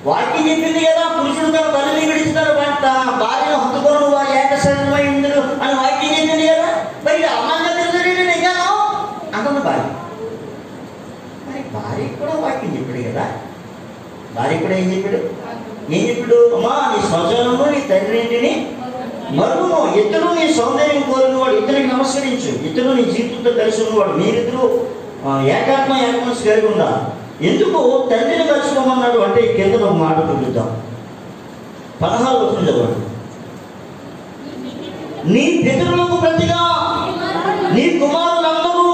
వాక్యం చెప్పింది కదా, పురుషుడు తన తల్లిని విడిచినారు, భార్యను హత్తుకోను వారి ఏక శరీరమై ఉందరు అని వాక్యం చెప్పింది కదా. మరి అమ్మంగా తెలుసు నిజాను అంటుంది భార్య. మరి భార్యకి కూడా వాక్యం చెప్పాడు కదా. భార్య కూడా ఏం చెప్పాడు? అమ్మా నీ స్వజనము నీ తండ్రి ఇంటిని మరువును. ఇతడు నీ సౌందర్యం కోరిన వాడు, ఇతనికి నమస్కరించు. ఇతడు నీ జీవితంతో కలిసి ఉన్నవాడు. మీరిద్దరూ ఏకాత్మ మనసు కలిగి ఉండాలి. ఎందుకు తండ్రిని కలుసుకోమన్నాడు అంటే, కింద ఒక మాట చూద్దాం. 16 వచనం చదవండి. నీ పితరులకు ప్రతిగా నీ కుమారులందరూ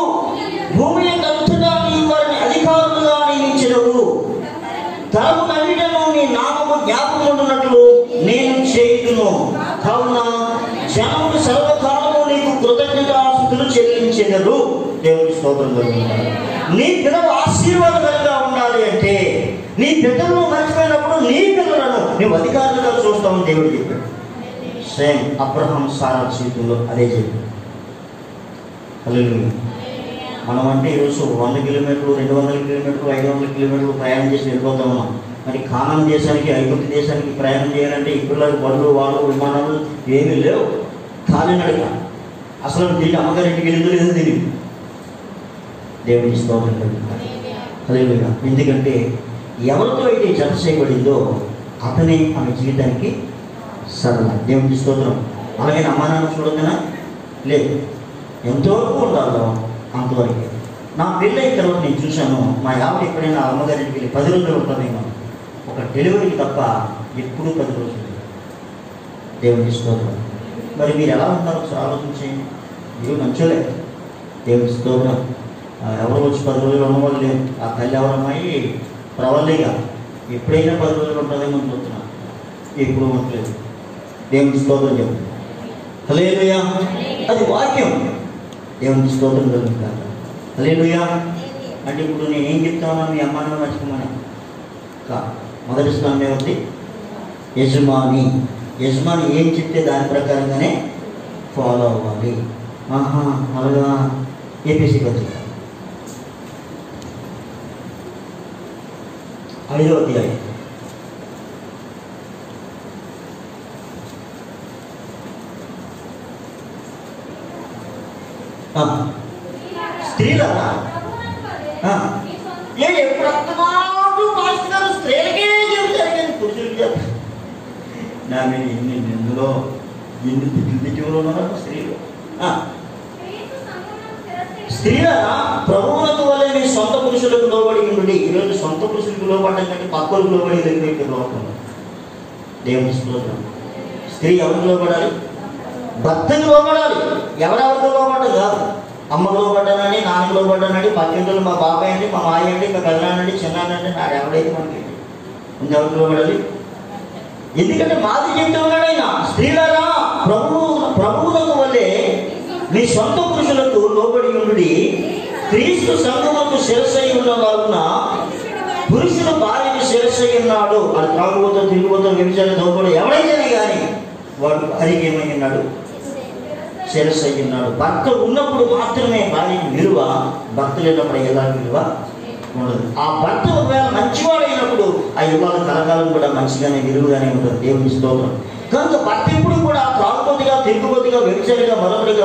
భూమి అంతటా నీ వారిని అధికారులుగా నియమించినవు. తరములన్నిటిలో నీ నామము జ్ఞాపకమున్నట్లు నేను చేయుదును. కావున జనములు సర్వకాలము నీకు కృతజ్ఞతాస్తుతులు చెల్లించెదరు. దేవుని స్తోత్రం కలుగుతారు. నీ పిల్లలు ఆశీర్వాదకరంగా ఉండాలి అంటే, నీ పిల్లలను మర్చిపోయినప్పుడు నీ పిల్లలను నువ్వు అధికారులుగా చూస్తామని దేవుడు చెప్పాడు. సేమ్ అబ్రహాం సారా జీవితంలో అదే చెప్పాడు. హల్లెలూయా. మనం అంటే ఈరోజు 100 కిలోమీటర్లు, 200 కిలోమీటర్లు, 500 కిలోమీటర్లు ప్రయాణం చేసి వెళ్ళిపోతా ఉన్నాం. మరి కానాన్ దేశానికి, ఐగుప్తు దేశానికి ప్రయాణం చేయాలంటే ఇప్పుడు బళ్ళు, వాళ్ళు, విమానాలు ఏమీ లేవు. కాలినడక. అసలు దీన్ని అమ్మగారింటికి వెళ్ళిందో లేదో తెలియదు. దేవుని స్తోత్రం కలుగుతారు. హల్లెలూయా. ఎందుకంటే ఎవరితో అయితే జత చేయబడిందో అతనే ఆమె జీవితానికి సరళ. దేవుని స్తోత్రం. అలాగే అమ్మా నాన్న చూడదనా లేదు, ఎంతవరకు ఉండాలో అంతవరకు. నా పెళ్ళైన తర్వాత నేను చూశాను, మా ఆవిడ ఎప్పుడైనా అమ్మగారికి వెళ్ళి 10 రోజులు ఉంటుందేమో, ఒక డెలివరీకి తప్ప ఎప్పుడూ 10 రోజులు. దేవుని స్తోత్రం. మరి మీరు ఎలా ఉంటారో ఒకసారి ఆలోచించండి. మీరు మంచోలే. దేవుని స్తోత్రం. ఎవరు వచ్చి 10 రోజులు ఉన్నవాళ్ళు లేవు. ఆ తల్లి ఎవరమ్మాయి ప్రవల్లేగా ఎప్పుడైనా 10 రోజులు ఉంటుందేమో చూస్తున్నాను, ఎప్పుడు ఉండలేదు. దేవుని స్తోత్రం చెప్పు. హల్లెలూయా. అది వాక్యం. దేవుని స్తోత్రం కలుగుతారు. హల్లెలూయా. అంటే ఇప్పుడు నేనేం చెప్తాను, మీ అమ్మాయిని మర్చిపోమని మొదటి స్థానం ఏమిటి? యజమాని. యజమాని ఏం చెప్తే దాని ప్రకారంగానే ఫాలో అవ్వాలి. అలాగా. ఏపీసీ పత్రిక 5వ అధ్యాయం. స్త్రీల ఎప్పుడు మాస్టర్ స్త్రీలకే చెబుతారు కానీ పురుషులకి చెప్తారు. నా మీద ఎన్ని నిందులో, ఎన్ని తిట్లు తిట్టులో ఉన్నారు స్త్రీలు. స్త్రీలరా ప్రభువులకు వలె మీ సొంత పురుషులకు లోబడి ఉండి. ఈరోజు సొంత పురుషులకు లోబడడం కంటే పక్కలకు లోబడి దగ్గరికి లోపం. దేవుని స్తోత్రం. స్త్రీ ఎవరికి లోబడాలి? భర్తకు లోబడాలి. ఎవరెవరికి లోబడ్డం కాదు. అమ్మకు లోబడ్డానని, నాన్నకు లోబడ్డానండి, పక్కింటలు మా బాబాయ్ అండి, మా మాయ అండి, మా పెళ్ళానండి, చిన్నానండి, నాడు ఎవడైతే మనకి ఇంకెవరికి లోబడాలి? ఎందుకంటే మాది చెప్తూ ఉన్నాడు ఆయన, స్త్రీలరా ప్రభువులకు వలె మీ సొంత పురుషులకు లోబడి ఉండి, క్రీస్తు సంఘములకు శిరస్సు అయి ఉన్నవారున పురుషుడు భార్యకు శిరస్సు అయి ఉన్నాడు. అది త్రాగుబోతో, తిరుగుబోతో, వ్యభిచారం, దోపుడు ఎవడైతేనే కానీ వాడు భార్యకి ఏమై ఉన్నాడు? శిరస్సు అయి ఉన్నాడు. భర్త ఉన్నప్పుడు మాత్రమే భార్యకి విలువ, భర్త లేనప్పుడు ఎలా విలువ ఉండదు. ఆ భర్త ఒకవేళ మంచివాడైనప్పుడు ఆ యుగాల కలకాలం కూడా మంచిగానే విలువగానే ఉంటుంది. దేవుని స్తోత్రం. కనుక భర్త ఎప్పుడు కూడా త్రాగుబోతుగా, తిరుగుబోతుగా, వ్యభిచారిగా, మరొకటిగా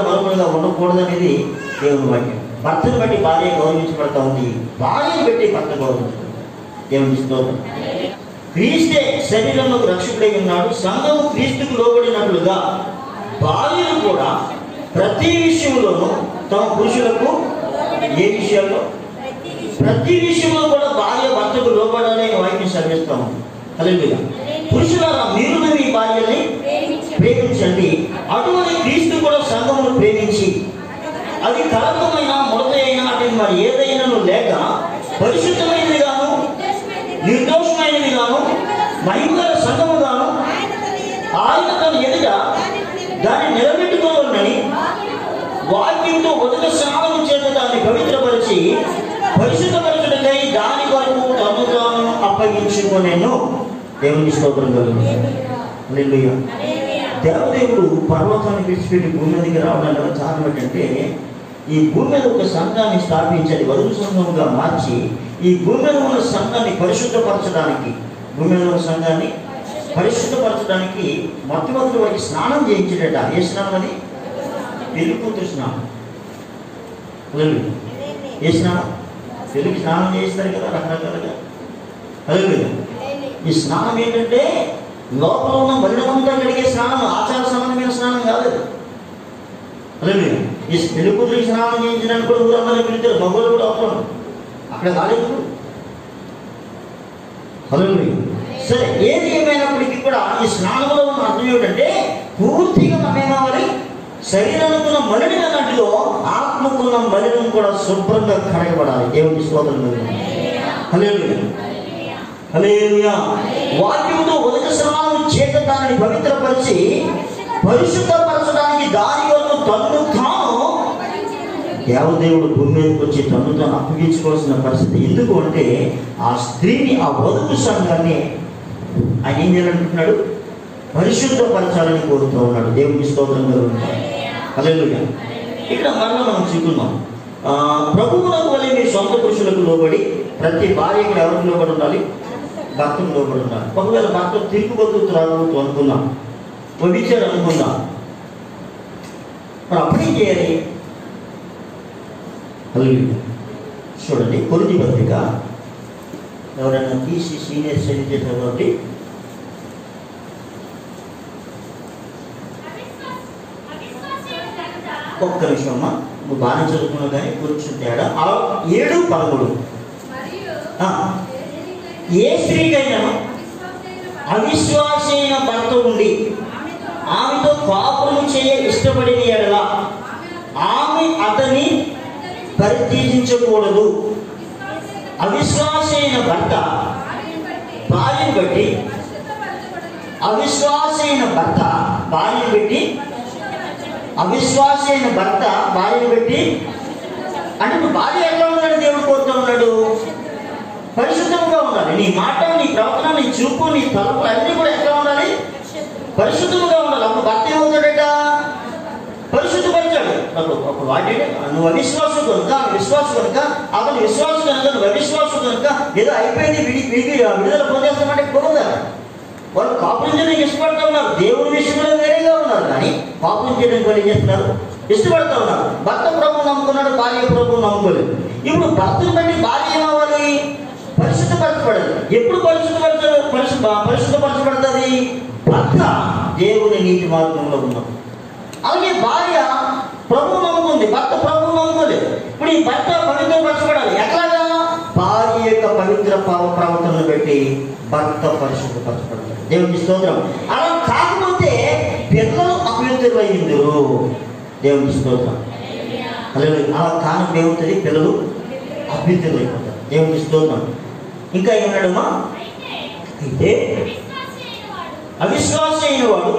ఉండకూడదనేది దేవుని వాక్యం. భర్తను బట్టి భార్య గౌరవించబడతా ఉంది, భార్యను బట్టి భర్త గౌరవించబడతాడు. దేవుని స్తోత్రం. క్రీస్తే శరీరంలో రక్షకుడై ఉన్నాడు. సంఘము క్రీస్తుకు లోబడినట్లుగా భార్యలు కూడా ప్రతి విషయంలోనూ తమ పురుషులకు, ఏ విషయాల్లో? ప్రతి విషయంలో కూడా భార్య భర్తకు లోబడాలని వాక్యం చదివిస్తాము. హల్లెలూయా. పురుషులారా మీరు మీ భార్యని ప్రేమించండి, అటువంటి క్రీస్తు కూడా సంఘమును ప్రేమించి అది కలకమైన, ముడత అయినా అటు మరి ఏదైనా లేక పరిశుద్ధమైనది గాను, నిర్దోషమైనది గాను, మహిమగల సంఘము గాను ఆయన తన ఎదుట దాన్ని నిలబెట్టుకోవాలని వాక్యంతో ఉదక స్నానము చేత దాన్ని పవిత్రపరిచి పరిశుద్ధపరచుటకై దాని కొరకు తను తాను అప్పగించుకొనెను. దేవుని స్తోత్రం కలుగుతుంది. హల్లెలూయా. దేవదేవుడు పర్వతాన్ని విడిచిపెట్టి భూమి మీదకి రావడానికి కారణం ఏంటంటే, ఈ భూమి మీద ఒక సంఘాన్ని స్థాపించాలి, వధువు సంఘముగా మార్చి ఈ భూమి మీద ఉన్న సంఘాన్ని పరిశుద్ధపరచడానికి, భూమి మీద ఉన్న సంఘాన్ని పరిశుద్ధపరచడానికి మొట్టమొదటి వారికి స్నానం చేయించాడట. ఏ స్నానం అది? పెళ్లి కూతురు స్నానం. ఏ స్నానం? పెళ్లికి స్నానం చేయిస్తారు కదా రకరకాలుగా. అదే ఈ స్నానం ఏంటంటే లోపల ఉన్న మలినమంతా కడిగే స్నానం, ఆచార సంబంధమైన స్నానం కాదు. అదే ఈ పెళ్లి కూతురికి స్నానం చేయించడానికి కూడా ఊరందరూ పిలిచారు, మగవాళ్ళు కూడా అవసరం అక్కడ కాలేదు. అదే సరే, ఏది ఏమైనప్పటికీ కూడా ఈ స్నానంలో ఉన్న అర్థం ఏమిటంటే పూర్తిగా మనమేమవ్వాలి? శరీరానికి మలిని అన్నట్టులో ఆత్మకున్న మలినం కూడా శుభ్రంగా కడగబడాలి. దేవుని స్తోత్రం. హల్లెలూయా. హల్లెలూయా. వాక్యంతో ఉదక స్నానం చేత దానిని పవిత్రపరిచి పరిశుద్ధపరచడానికి దాని వరకు తన్ను తాను దేవదేవుడు భూమి మీదకి వచ్చి తన్ను తాను అప్పగించుకోవాల్సిన పరిస్థితి. ఎందుకు అంటే ఆ స్త్రీని, ఆ వధువు సంఘాన్ని ఆయన ఏం చేయాలనుకుంటున్నాడు? పరిశుద్ధపరచాలని కోరుతూ ఉన్నాడు. దేవుని స్తోత్రం కలుగుతుంది. హల్లెలూయా. ఇక్కడ మరలా మనం చూస్తున్నాం, ప్రభువులకు వలె మీ సొంత పురుషులకు లోబడి. ప్రతి భార్య కూడా ఎవరికి లోబడి ఉండాలి? భర్తకు లోబడి ఉండాలి. ఒకవేళ భర్త తిరుగుబోతూ త్రాగుతూ అనుకుందాం, వ్యభిచారం అనుకుందాం, మరి అప్పుడేం చేయాలి? హల్లెలూయా. చూడండి, కొరింథీ పత్రిక ఎవరైనా తీసి సీనియర్ స్టడీ చేసిన కాబట్టి ఒక్క నిమిషం అమ్మా, నువ్వు బాగా చదువుకున్నావు కానీ కొంచెం తేడా. 7:13 ఏ స్త్రీకైనా అవిశ్వాసి అయిన భర్త ఉండి ఆమెతో పాపము చేయ ఇష్టపడిన ఎడల ఆమె అతన్ని పరిత్యజించకూడదు. అవిశ్వాసి అయిన భర్త భార్యను బట్టి, అవిశ్వాసి అయిన భర్త భార్యను బట్టి, అవిశ్వాసి అయిన భర్త భార్యను బట్టి అంటే ఇప్పుడు భార్య ఎట్లా ఉన్నాడు? దేవుడు కోరుతూ ఉన్నాడు పరిశుద్ధంగా ఉండాలి. నీ మాట, నీ ప్రవర్తన, నీ చూపు, నీ తలుపులు అన్నీ కూడా ఎట్లా ఉండాలి? పరిశుద్ధంగా ఉండాలి. అప్పుడు భర్త ఏమవుతాడట? పరిశుద్ధపరిచాడు. ఒక వాటి నువ్వు అవిశ్వాసం కనుక, విశ్వాసం కనుక, అతను విశ్వాసం కనుక, నువ్వు అవిశ్వాసం కనుక ఏదో అయిపోయింది విడుదల పొందేస్తామంటే కుదరదు. వాళ్ళు కాపురం చేయడానికి ఇష్టపడతా ఉన్నారు, దేవుని విషయంలో వేరేగా ఉన్నారు, కానీ కాపురం చేయడానికి వాళ్ళు ఏం చేస్తున్నారు? ఇష్టపడతా ఉన్నారు. భర్త ప్రభువు నమ్ముకున్నాడు, భార్య ప్రభువు నమ్ముకోలేదు. ఇప్పుడు భర్తను బట్టి భార్య ఏమవ్వాలి? పరిశుద్ధపరచబడాలి. ఎప్పుడు పరిశుద్ధపరచబడుతుంది? భర్త దేవుని నీతి మార్గంలో ఉన్నప్పుడు. అలాగే భార్య ప్రభువు నమ్ముకుంది, భర్త ప్రభువు నమ్ముకోలేదు. ఇప్పుడు ప్రవర్తనను బట్టి భర్త పరిశుద్ధపరచబడతాడు. దేవునికి స్తోత్రం. అలా కాకపోతే పిల్లలు అపవిత్రులయ్యిందరు. దేవునికి స్తోత్రం. అలా కారణం ఏమవుతుంది? పిల్లలు అపవిత్రులైపోతారు. దేవునికి స్తోత్రం. ఇంకా ఏమన్నాడమ్మా? అయితే అవిశ్వాసి అయిన వాడు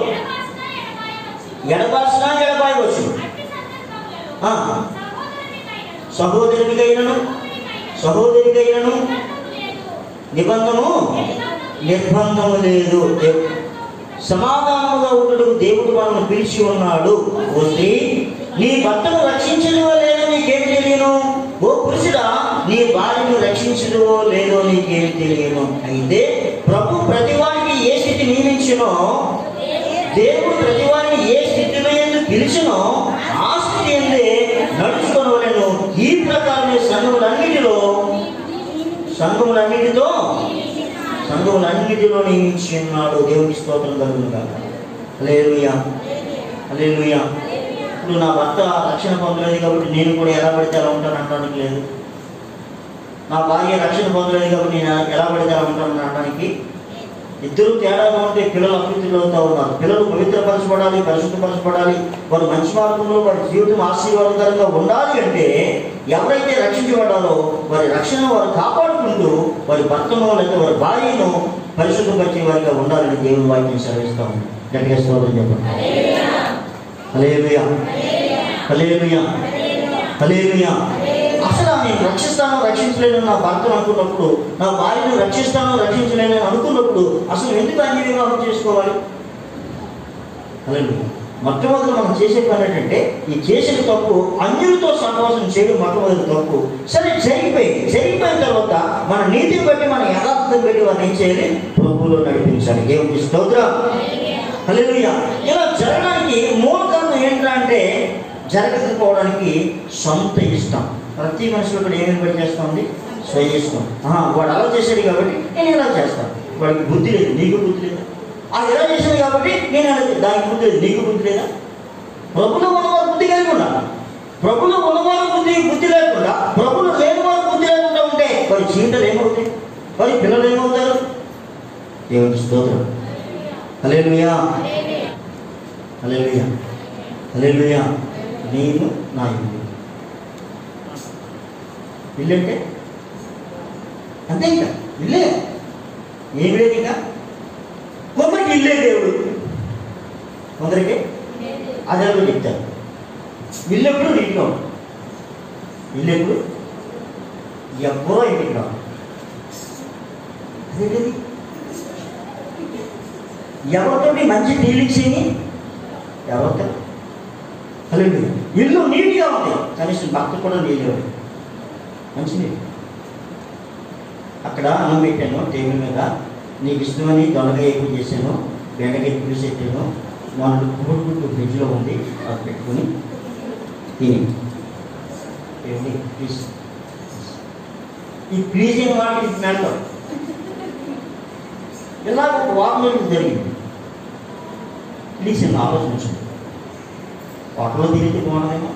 ఎడబాసినా ఎడబాయవచ్చు. సహోదరికైనను నిర్బంధము లేదు. సమాధానముగా ఉండడు దేవుడు మనల్ని పిలిచి ఉన్నాడు. ఓ స్త్రీ, నీ భర్తను రక్షించడో లేదో నీకేం తెలియను. ఓ పురుషుడా, నీ భార్యను రక్షించడో లేదో నీకేం తెలియను. అయితే ప్రభు ప్రతివాడికి ఏ స్థితి నియమించినో, దేవుడు ప్రతివాడిని ఏ స్థితిలో ఎందుకు పిలిచినో ఆ స్థితి ఎందే నడుచుకోవలను. ఈ ప్రకారమే సంఘములన్నిటిలో నియమించి ఉన్నాడు. దేవుని స్తోత్రం కలుగును గాక. హల్లెలూయా, హల్లెలూయా. ఇప్పుడు నా భర్త రక్షణ పొందలేదు కాబట్టి నేను కూడా ఎలా పడితే అలా ఉంటాను అనడానికి లేదు. నా భార్య రక్షణ పొందలేదు కాబట్టి నేను ఎలా పడితే అలా ఉంటాను అనడానికి. ఇద్దరు తేడాగా ఉంటే పిల్లలు అభివృద్ధిలో అవుతూ ఉన్నారు. పిల్లలు పవిత్రపరచబడాలి, పరిశుద్ధపరచబడాలి, వారు మంచి మార్గంలో వారి జీవితం ఆశీర్వాదకరంగా ఉండాలి అంటే ఎవరైతే రక్షించబడ్డారో వారి రక్షణ వారు కాపాడుకుంటూ వారి భర్తను లేదా వారి భార్యను పరిశుద్ధపరిచే వారిగా ఉండాలని దేవుని వాక్యం సెలవిస్తా ఉంది. గట్టిగా స్తోత్రం చెప్పండి. హల్లెలూయా, హల్లెలూయా, హల్లెలూయా. అసలు నేను రక్షిస్తాను రక్షించలేను నా భర్తను అనుకున్నప్పుడు, నా భార్యను రక్షిస్తాను రక్షించలేను అనుకున్నప్పుడు అసలు ఎందుకు అన్య వివాహం చేసుకోవాలి? హల్లెలూయా. మొట్టమొదటి మనం చేసే పని ఏంటంటే, ఈ చేసిన తప్పు అన్యులతో సహవాసం చేయడం మొట్టమొదటి తప్పు. సరే జరిగిపోయిన తర్వాత మన నీతిని బట్టి మన యథార్థం బట్టి వారిని ఏం చేయాలి? ప్రభువులో నడిపించాలి. దేవునికి స్తోత్రం. హల్లెలూయా. ఇలా జరగడానికి మూల కారణం ఏంటంటే, జరగకపోవడానికి సొంత ఇష్టం. ప్రతి మనిషిలో కూడా ఏమేమి బట్టి చేస్తుంది? స్వయ ఇష్టం. వాడు అలా చేశాడు కాబట్టి నేను ఇలా చేస్తాను. వాడికి బుద్ధి లేదు, నీకు బుద్ధి లేదా? అది ఎలా చేశాడు కాబట్టి నేను అలా దానికి బుద్ధి లేదు, నీకు బుద్ధి లేదా? ప్రభులో ఉన్నవారు బుద్ధి కలిగి ఉండాలి. ప్రభులో ఉన్నవారు బుద్ధి లేకుండా, ప్రభులు లేని వారు బుద్ధి లేకుండా ఉంటే వారి జీవితాలు ఏమవుతాయి? వారి పిల్లలు ఏమవుతారు? దేవునికి స్తోత్రం. హల్లెలూయా, హల్లెలూయా, హల్లెలూయా. నేను నా ఇల్లు అంటే అంతే. ఇంకా ఇల్లే ఏమి లేదు. ఇంకా కొందరికి ఇల్లే దేవుడు, కొందరికి అదే చెప్తారు. ఇల్లు ఎప్పుడు నీట్లో, ఇల్లు ఎప్పుడు ఎవ్వరో ఇంటికి రావు. అదేంటది? ఎవరితో మంచి డీలింగ్స్ ఏమి ఎవరితో? హల్లెలూయా. ఇల్లు నీట్గా ఉంది, కనీసం భర్త కూడా నీళ్ళు మంచినీళ్ళు. అక్కడ అన్నం పెట్టాను టేబుల్ మీద, నీకు ఇష్టమని దొండకాయ ఎక్కువ చేశాను, బెండకాయ పులుసు పెట్టాను, మొన్న గుడ్డు ఫ్రిడ్జ్లో ఉంది, అది పెట్టుకుని తిని. ప్లీజ్, ఈ ప్లీజ్ అయిన వాటికి జ్ఞానం ఇలా ఒక వారం రోజులు జరిగింది. ప్లీజ్ అని ఆలోచించండి. హోటల్లో తిరిగితే బాగుండదేమో.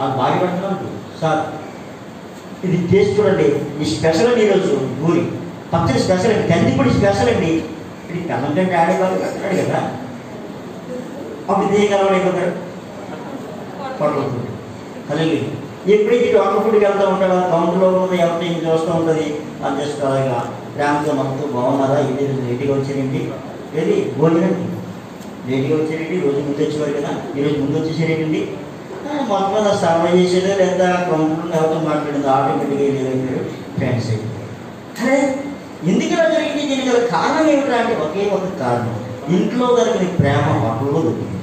అది బాగా పెడుతున్నాను సార్, ఇది టేస్ట్ చూడండి, ఈ స్పెషల్ అండి ఈరోజు పూరి పచ్చడి స్పెషల్ అండి, కందిపొడి స్పెషల్ అండి. ఇది కన్నం కంటే ఆడే బాగా పెడతాడు కదా, అప్పుడు తీయగలవాడైపోతాడు హోటల్ ఫుడ్. అలాగే ఎప్పుడైతే హోటల్ ఫుడ్కి వెళ్తూ ఉంటాడో కౌంటర్లో ఉన్నది ఎవరితో ఇంక చూస్తూ ఉంటుంది. అది జస్ట్ అలాగా ప్రేమతో మనతో బాగున్నారా, ఇది లేట్గా వచ్చారండి, ఏది భోజనం లేట్గా వచ్చారండి, రోజు ముందు వచ్చేవారు కదా, ఈరోజు ముందు వచ్చేసారేంటండి, మొత్తం మీద సర్వే చేసేదో లేదా కౌంటర్ ఎవరితో మాట్లాడింది ఆటోమేటిక్గా ఏదైపోయారు ఫ్రెండ్స్ అయిపోయారు. అరే ఎందుకు ఇలా జరిగింది? దీనికి గల కారణం ఏమిటా అంటే ఒకే ఒక కారణం, ఇంట్లో దొరికిన ప్రేమ హోటల్లో దొరికింది.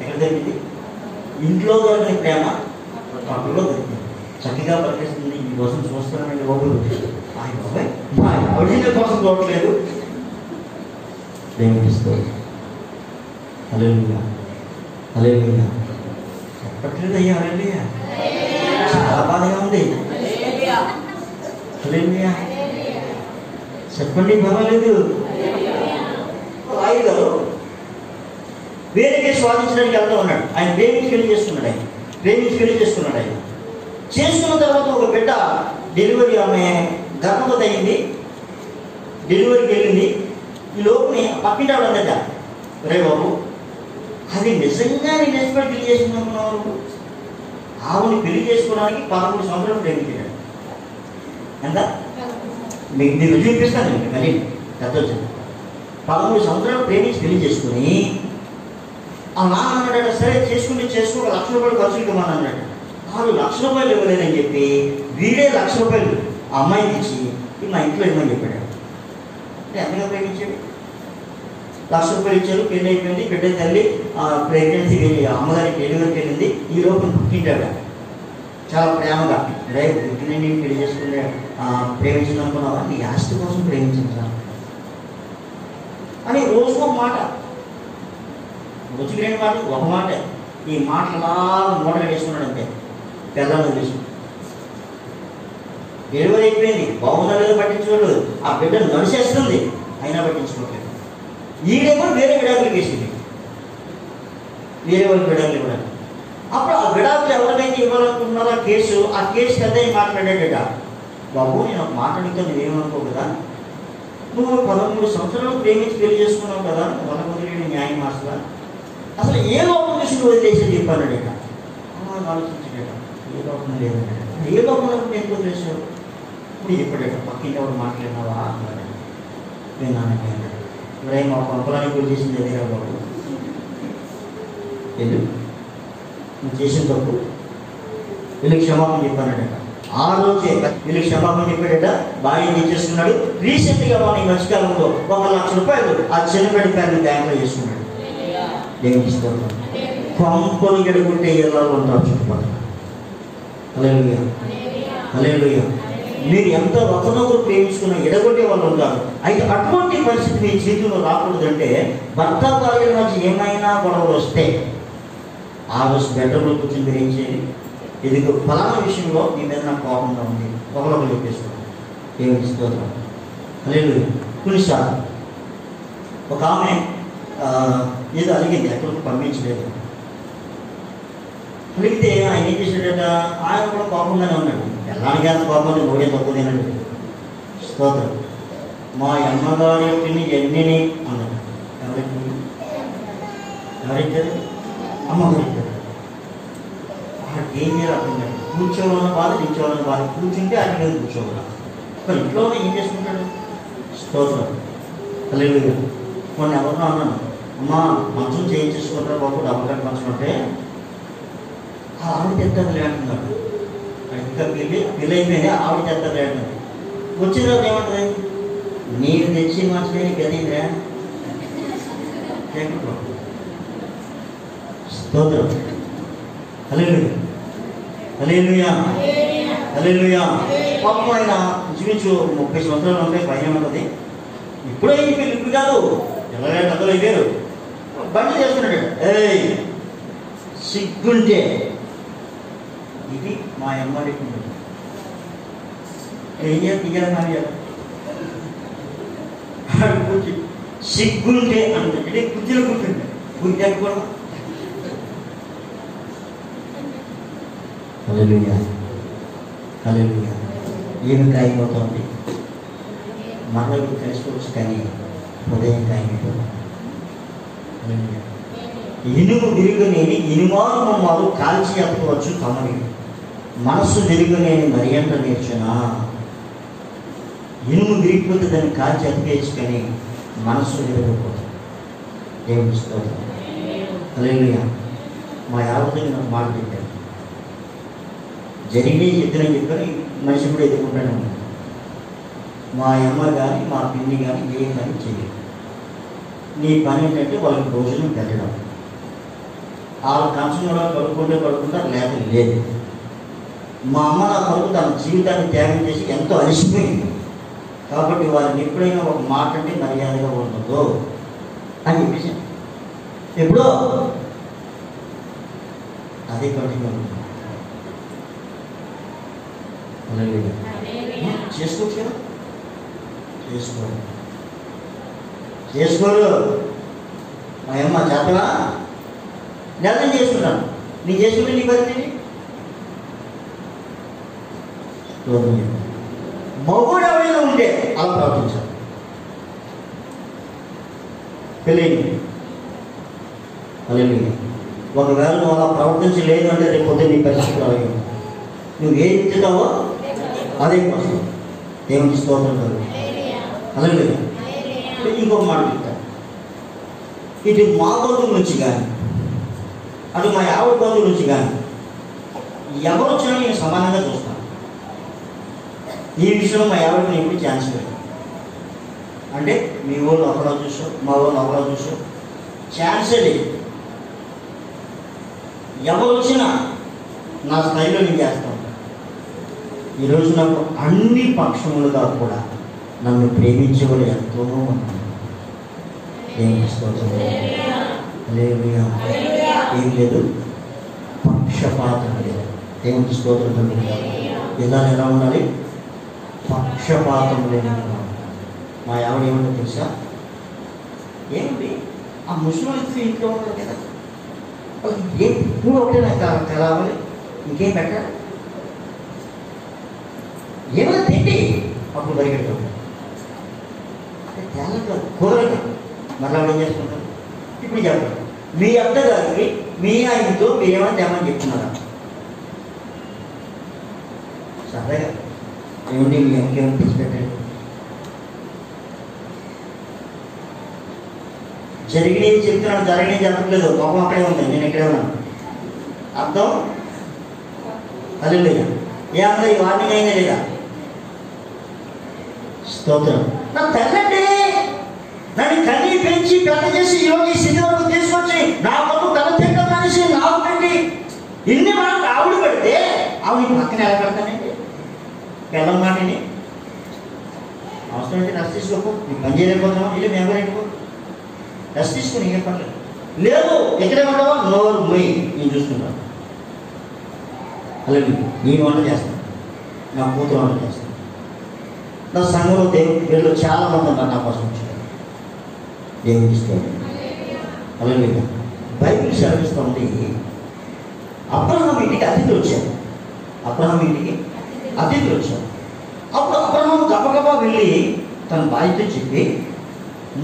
ఎక్కడ దొరికింది? ఇంట్లో దొరికిన ప్రేమ హోటల్లో దొరికింది. చక్కగా పనిచేస్తుంది, మీకోసం చూస్తున్నానండి బాబు, ఆయన బాబాయ్ మా ఆవిడ కోసం చూడట్లేదు. ప్రేమిస్తుంది. హల్లెలూయా, హల్లెలూయా. చెప్పట్లేదు అయ్యా, హల్లెలూయా. చాలా బాధగా ఉంది. హల్లెలూయా చెప్పండి, పర్వాలేదు. ఆయన గారు వేరే కేసు వాదించడానికి వెళ్తూ ఉన్నాడు. ఆయన ప్రేమించి పెళ్లి చేసుకున్నాడు. ఆయన చేసుకున్న తర్వాత ఒక బిడ్డ డెలివరీ, ఆమె గర్భవతి అయింది, డెలివరీకి వెళ్ళింది. ఈ లోపుని పక్కింటి ఆవిడ అందట, రే బాబు అది నిజంగా నేను ఎస్పడి పెళ్లి చేసుకున్నాను. ఆవుని పెళ్లి చేసుకోవడానికి 13 సంవత్సరాలు ప్రేమించాడు. ఎంత మీకు నేను చూపిస్తాను, మళ్ళీ పెద్ద వచ్చింది. 13 సంవత్సరాలు ప్రేమించి పెళ్లి చేసుకుని ఆ నాన్న అన్నాడట, సరే చేసుకుంటే చేసుకో, ₹1,00,000 ఖర్చు ఇవ్వమని అన్నాడు. ₹6,00,000 ఇవ్వలేదని చెప్పి వీడే ₹1,00,000 ఆ అమ్మాయికి ఇచ్చి మా ఇంట్లో ఇవ్వమని చెప్పాడు. ఎంతగా ప్రేమించాడు? ₹1,00,000 ఇచ్చారు, పెళ్లి అయిపోయింది. బిడ్డ తల్లి ప్రెగ్నెన్సీ వెళ్ళి అమ్మగారికి డెలివరీకి వెళ్ళింది. ఈ లోపల పుట్టింటాడు చాలా ప్రేమగా, రే నేను పెళ్లి చేసుకునే ప్రేమించింది అనుకున్నావా, నీ ఆస్తి కోసం ప్రేమించిందా అని రోజుకో మాట, రోజుకి 2 మాటలు, ఒక మాట. ఈ మాటలా మూటగా వేసుకున్నాడు అంతే. పిల్లలను తీసుకుని డెలివరీ అయిపోయింది, బాగున్నా లేదో పట్టించుకోలేదు. ఆ బిడ్డ నడిచేస్తుంది, అయినా పట్టించుకోలేదు. ఈడేమో వేరే విడాకులు వేసింది, వేరే వాళ్ళకి విడాకులు ఇవ్వడానికి. అప్పుడు ఆ విడాకులు ఎవరికైతే ఇవ్వాలనుకుంటున్నారో ఆ కేసు పెద్ద మాట్లాడేట, బాబు నేను ఒక మాట అడిగితే నువ్వేమనుకో కదా, నువ్వు 13 సంవత్సరాలు ప్రేమించి పెళ్లి చేసుకున్నావు కదా, వాళ్ళ వదిలేని న్యాయం అసలు అసలు ఏ లోపం చూసి నువ్వు వదిలేసి చెప్పానడేట. ఆలోచించాడట, ఏ లోపం లేదట. ఏ లోపం ఎందుకు వదిలేసావు? ఇప్పుడు చెప్పాడట, పక్కింటి ఎవరు మాట్లాడినావా అన్నాడు. విన్నానని అన్నాడు. ఇప్పుడే మా పంపలానికి గురి చేసింది అదేరా బాబు, వెళ్ళు నువ్వు చేసిన తప్పు, వీళ్ళు క్షమాపణ చెప్పానడట. ఆ రోజే వీళ్ళు క్షమాపణ చెప్పాడట, భార్య తెచ్చేసుకున్నాడు. రీసెంట్గా మన ఈ మధ్యకాలంలో ₹1,00,000 ఆ చిన్నపేట పేరుని బ్యాంకులో చేసుకున్నాడు. దేవుని స్తోత్రం. కొంపలు ఎడుకుంటే ఎలా ఉంటారు చుట్టుపక్కల. హల్లెలూయా, హల్లెలూయా. మీరు ఎంత ఒకరినొకరు ప్రేమించుకున్న ఎడగొట్టే వాళ్ళు ఉంటారు. అయితే అటువంటి పరిస్థితి మీ జీవితంలో రాకూడదంటే, భర్త భార్యల మధ్య ఏమైనా గొడవలు వస్తే ఆ రోజు బెడ్రూమ్లో కూర్చొని మీరు ఏం చేయాలి? ఇదిగో ఫలానా విషయంలో మీ మీద నాకు కోపంగా ఉంది, ఒకరొకరు చెప్పేసుకోండి. దేవుని స్తోత్రం. హల్లెలూయా. కొన్నిసార్లు ఒక ఆమె ఏదో అడిగింది, ఎక్కడికి పంపించలేదు. అడిగితే ఆయన ఏం చేశాడట, ఆయన కూడా కోపంగానే ఉన్నాడు. ఎలాంటి అంత కోపం నోడే తక్కువ తినడు. స్తోత్రం. మా అమ్మగారి యొక్కని ఎన్నిని అన్నాడు. ఎవరిచ్చారు? అమ్మగారు ఇచ్చారు. ఏం చేయాలి అర్థం కాదు. కూర్చోవాలన్న బాధ, నిల్చోవాలన్న బాధ. కూర్చుంటే ఆయన మీద కూర్చోవాలి. ఒక ఇంట్లోనే ఏం చేసుకుంటాడు? స్తోత్రం. హల్లెలూయా. కొన్ని ఎవరినో అన్నాను, అమ్మా మంచం చేయించేసుకుంటారు బాబు, డబ్బు కట్టి మంచం అంటే ఆవిడ తెద్దాం లేకుంటున్నాడు. ఇంకా పెళ్ళి అయిపోయింది, ఆవిడ తెద్దాం లేకుంటుంది. వచ్చిన తర్వాత ఏమంటుంది, నీకు తెచ్చి మంచమే గదిందిరా. స్తోత్రం. హల్లెలూయా, హల్లెలూయా, హల్లెలూయా. పాపం ఆయన ఇంచుమించు 30 సంవత్సరాలు ఉంటాయి, పైన ఉంటుంది. ఇప్పుడే ఈ పెళ్ళి ఇప్పుడు కాదు, 20 అయిపోయారు. బండి చేస్తున్నాడు. ఏయ్ సిగ్గుంటే ఇది మా అమ్మడి ఏం చేయాలి కూర్చి సిగ్గుంటే అంటే కుర్చీలో కూర్చుంటే కూర్చి అనుకోవడం. హల్లెలూయా, హల్లెలూయా. ఏమి కాయిపోతుంది, మనకు కలిసిపోవచ్చు కానీ ఉదయం కాయిపోతుంది. ఇనుము విరుగునేని ఇనుమాను కాల్చి ఎత్తవచ్చు కమని, మనస్సు విరుగునేని మరియంట నేర్చునా. ఇనుము విరిగిపోతే దాన్ని కాల్చి ఎత్తకేయచ్చు కానీ మనస్సు విరగపోతుంది. దేవుని స్తోత్రం. హల్లెలూయా. మా యావతని నాకు మాట చెప్పారు, జరిగినే చెప్తానని చెప్పని మనిషి కూడా ఎదుర్కొంటానే ఉన్నాడు. మా అమ్మ కానీ మా పిన్ని కానీ ఏ పని చేయలేదు. నీ పని ఏంటంటే వాళ్ళకి భోజనం పెట్టడం, వాళ్ళ కంచం కూడా కడుక్కుంటే కడుక్కుంటారు, లేక లేదు. మా అమ్మ నా కొరకు తన జీవితాన్ని త్యాగం చేసి ఎంతో అలసిపోయింది కాబట్టి వారిని ఎప్పుడైనా ఒక మాట అంటే మర్యాదగా ఉండదు అని చెప్పేసి ఎప్పుడో అదే కంటిన్యూ చేసుకోవచ్చు కదా, చేసుకోరు. మా అమ్మ చేతగా నెల చేసుకున్నాను, నీ చేసుకుంటే నీ పరిస్థితి మగుడు ఎవరైనా ఉంటే అలా ప్రవర్తించాలి. తెలియదు అలా ఒకవేళ నువ్వు అలా ప్రవర్తించలేదు అంటే రేపు పొద్దున్న నీ పరిస్థితులు అలాగే నువ్వు ఏం ఇచ్చుతావో అదే కోసం దేవునికి స్తోత్రం కాదు. అలాగే ఇంకొక మాట చెప్తాను. ఇటు మా బంధువుల నుంచి కానీ అటు మా ఆవిడ బంధువుల నుంచి కానీ ఎవరు వచ్చినా నేను సమానంగా చూస్తాను. ఈ విషయంలో మా ఆవిడకి ఎప్పుడు ఛాన్స్ లేదు. అంటే మీ ఊళ్ళో ఒకలా చూసావు, మా ఊళ్ళో ఒకలా చూసావు, ఛాన్సే లేదు. ఎవరు వచ్చినా నా స్థాయిలో నేను చేస్తాను. ఈరోజు నాకు అన్ని పక్షములుగా కూడా నన్ను ప్రేమించేవాడు ఎంతో మంది. ఏం ఏం లేదు, పక్షపాతం లేదు. దేవునికి స్తోత్రం కలుగుతారు. ఎలా ఉండాలి? పక్షపాతం లేని. మా ఆవిడ ఏమంటే తెలుసా, ఏంటి ఆ ముస్లిం ఇద్దరు ఇంట్లో ఉంటారు కదా, ఏం నువ్వు ఒకటే నాకు తెలవాలి, ఇంకేం పెట్టాలి, ఏమైనా తిండి అప్పుడు పరిగెడతాడు. తేలక కూరగా మళ్ళీ ఏం చేసుకుంటారు. ఇప్పుడు చెప్పండి, మీ అత్తగారికి మీ ఆయనతో మీరు ఏమైనా తేమని చెప్తున్నారా? సరదాగా ఏమండి మీ ఇంకేమైనా తెచ్చి పెట్టండి. జరిగినవి చెప్తున్నాను, జరిగినవి చెప్పట్లేదు. పాపం అక్కడే ఉంది, నేను ఇక్కడే ఉన్నాను. అర్థం అదే లేదా? ఏమన్నా ఈ వార్నింగ్ అయినా లేదా? స్తోత్రం. నా తల్లండి నన్ను కన్నీ పెంచి పెద్ద చేసి ఈరోజు స్థితి వరకు తీసుకొచ్చి నా కొరకు తల తింటాం మనిషి నాకు పెట్టి ఇన్ని మాటలు ఆవిడ పెడితే ఆవిడ పక్కన ఎలా పెడతానండి? బెల్లం మాటని అవసరం అయితే రెస్ట్ తీసుకోకు, నీ పని చేయలేకపోతున్నావు, ఇల్లు మేము వెళ్ళిపో, రెస్ట్ తీసుకుని ఏం పర్లేదు. లేదు ఎక్కడే ఉండవా, నోరు మొయ్యి, నేను చూసుకుంటాను. అలాగే నేను వంట చేస్తాను, నా కూతురు వంట చేస్తాను. నా సంఘంలో దేవుడి వీళ్ళు చాలా మంది ఉన్నారు నా కోసం వచ్చారు. దేవుడికి ఇష్టం. అలాగే బైబిల్ సెలవిస్తుంది, అబ్రహాం ఇంటికి అతిథులు వచ్చారు. అబ్రహాం ఇంటికి అతిథులు వచ్చారు. అప్పుడు అబ్రహాం గబగబా వెళ్ళి తన భార్యతో చెప్పి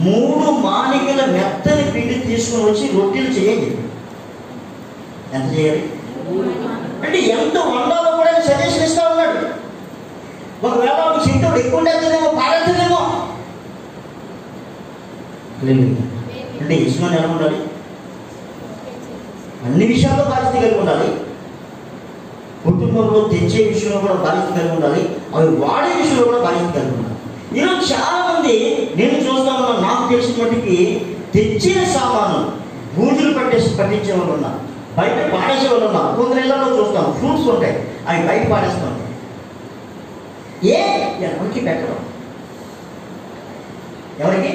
3 మానికల మెత్తని పిండి తీసుకుని వచ్చి రొట్టెలు చేయండి. ఎంత చేయాలి అంటే ఎంత వండాలో కూడా సజెషన్ ఇస్తా ఉన్నాడు. ఒకవేళ ఒక చింతడు ఎక్కువ ఉండేదేమో, పాడేదేమో. అంటే యజమాని ఎలా ఉండాలి? అన్ని విషయాల్లో బాధ్యత కలిగి ఉండాలి. కుటుంబంలో తెచ్చే విషయంలో కూడా బాధ్యత కలిగి ఉండాలి. అవి వాడే విషయంలో కూడా బాధ్యత కలిగి ఉండాలి. ఈరోజు చాలా మంది నేను చూస్తా ఉన్నాను, నాకు తెలిసిన మట్టికి తెచ్చిన సామాను బూజులు పట్టించే వాళ్ళు ఉన్నారు, బయట పాడేసే వాళ్ళు ఉన్నారు. కొందరు ఇళ్లలో చూస్తాం, ఫ్రూట్స్ ఉంటాయి, అవి బయట పాడేస్తాం. ఎవరికి పెట్టడం, ఎవరికి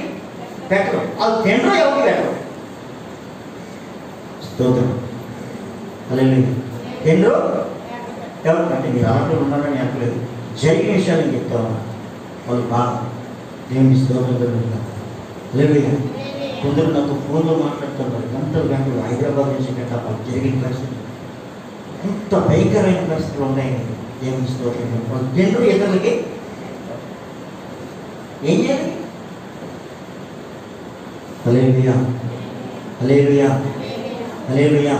పెట్టడం, అది తినడం, ఎవరికి పెట్టడం. స్తోత్రం. అలాగే తినరు ఎవరు అంటే మీరు అలాంటి ఉన్నారని అనట్లేదు, జరిగిన విషయాలు నేను చెప్తా ఉన్నా. వాళ్ళు బాగా దేవుని స్తోత్రం జరుగుతారు. లేదు కొందరు నాతో ఫోన్లో మాట్లాడుతున్నారు, గంటలు హైదరాబాద్ నుంచి గంట జరిగిన పరిస్థితి ఎంత భయంకరమైన పరిస్థితులు ఉన్నాయి. దేవుని స్తోత్రం. జనులు ఇతరులకి ఏం చేయాలి? హల్లెలూయా, హల్లెలూయా, హల్లెలూయా.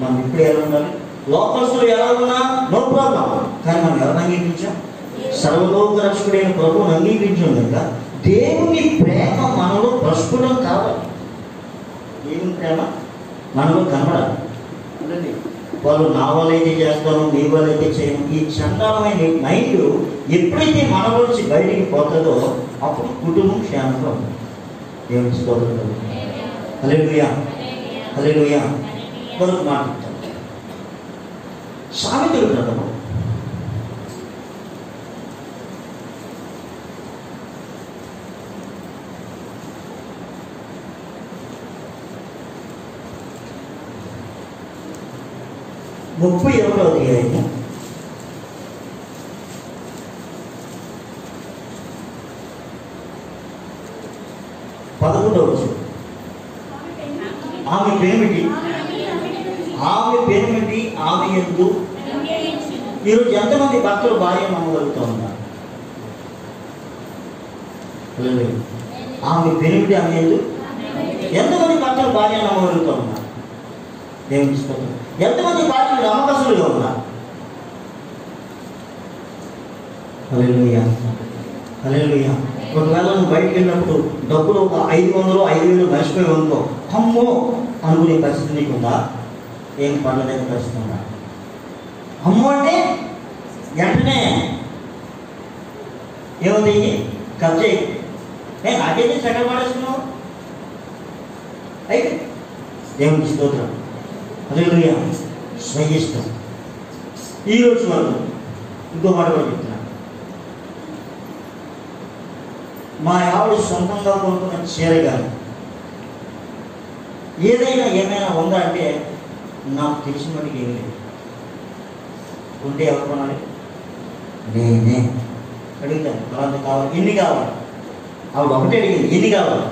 మనం ఇప్పుడు ఎలా ఉండాలి? లోకస్తులు ఎలా ఉన్నా నో ప్రాబ్లం, కానీ మనం ఎవరిని అంగీకరించాం? సర్వలోక రక్షకుడైన ప్రభువుని అంగీకరించాం కనుక దేవుని ప్రేమ మనలో ప్రస్ఫుటం కావాలి. దేవుని ప్రేమ మనలో కనబడాలి. వాళ్ళు నా వాళ్ళైతే చేస్తాను, మీ వాళ్ళైతే చేయను, ఈ చండాలమైన మైండ్ ఎప్పుడైతే మనలోంచి బయటికి పోతుందో అప్పుడు కుటుంబం క్షేమంగా ఉంటుంది. దేవుని స్తోత్రం. హల్లెలూయా, హల్లెలూయా. మరొక మాట సామెతల గ్రంథము 31వ అధ్యాయము 11వ వచనం. ఆమె పేరుమిటి ఆమె యందు ఈరోజు ఎంతమంది భర్తలు భార్యను నమ్మగలుగుతూ ఉన్నారు? ఆమె పెరిమిటి ఆమె ఎంతమంది భర్తలు భార్యను నమ్మగలుగుతూ ఉన్నారు? దేవుని స్తోత్రం. ఎంతమంది భార్యలు నమ్మకస్తులుగా ఉన్నారు? హల్లెలూయా, హల్లెలూయా. ఒకవేళ నువ్వు బయటికి వెళ్ళినప్పుడు డబ్బులు ఒక 500 5,000 మర్చిపోయి ఉందో అమ్మో అనుకునే పరిస్థితి నీకు ఉందా? ఏం పర్లేదని పరిస్థితి ఉందా? అమ్మో అంటే వెంటనే ఏముంది ఖర్చు నాకైతే సగం పడేస్తున్నావు అయితే దేవునికి స్తోత్రం. హల్లెలూయా. స్వయిష్టం. ఈరోజు వరకు ఇంకో మాట కూడా చెప్తున్నాను. మా ఆవిడ సొంతంగా కొనుక్కున్న చీర కానీ ఏమైనా ఉందా అంటే నాకు తెలిసిన వాటికి ఏమీ లేదు. ఉంటే ఎవరు కొనాలి? నేనే అడుగుతాను. అలాంటి కావాలి, ఎన్ని కావాలి? ఆవిడ ఒకటే అడిగింది, ఎన్ని కావాలి?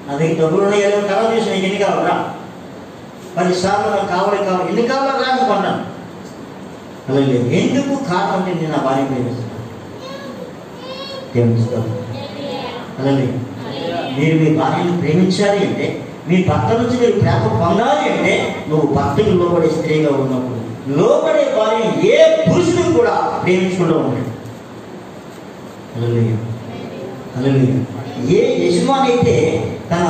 నా దగ్గర డబ్బులు ఉన్నాయి కదా, కలర్ చూసి నీకు ఎన్ని కావాలరా? 10 సార్లు నాకు కావాలి ఎన్ని కావాలరా అని కొన్నాను. అలాగే ఎందుకు కారణం అంటే నేను నా భార్య ప్రేమిస్తాను. అలాగే మీరు మీ భార్యను ప్రేమించాలి అంటే, మీ భర్త నుంచి మీరు ప్రేమ పొందాలి అంటే, నువ్వు భర్తకు లోబడే స్త్రీగా ఉన్నప్పుడు లోబడే భార్యను ఏ పురుషుడు కూడా ప్రేమించుకుంటూ ఉంటాడు. అలాగే ఏ యజమాని అయితే తన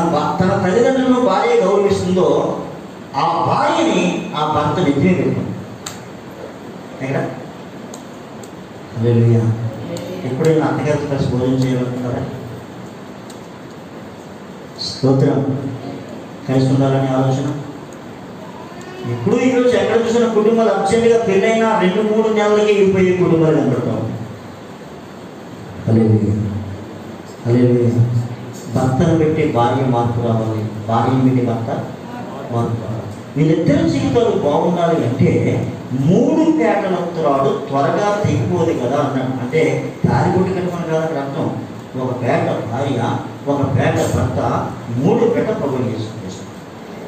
తల్లిదండ్రులను భార్య గౌరవిస్తుందో ఆ భార్యని ఆ భర్త నిజమే పెడతాం. ఎక్కడ? హల్లెలూయా. ఎప్పుడైనా అత్తగారితో కలిసి భోజనం చేయాలనుకున్నారా? స్తోత్రం. కలిసి ఉండాలనే ఆలోచన ఇప్పుడు ఈరోజు ఎక్కడ చూసిన కుటుంబాలు అర్జెంటుగా పెళ్ళైనా 2-3 నెలలకి అయిపోయే కుటుంబాలు కనబడతాం. హల్లెలూయా, హల్లెలూయా. భర్తను పెట్టి భార్య మార్పు రావాలి, భార్యను పెట్టి భర్త మార్పు రావాలి. వీళ్ళిద్దరి జీవితాలు బాగుండాలి అంటే 3 పేటల త్రాడు త్వరగా తెగిపోదు కదా అన్నాడు. అంటే దారి కొట్టి కట్టుకుని కాదు అక్కడ అర్థం. ఒక పేట భార్య, ఒక పేట భర్త, 3 పేట ప్రభువు యేసు.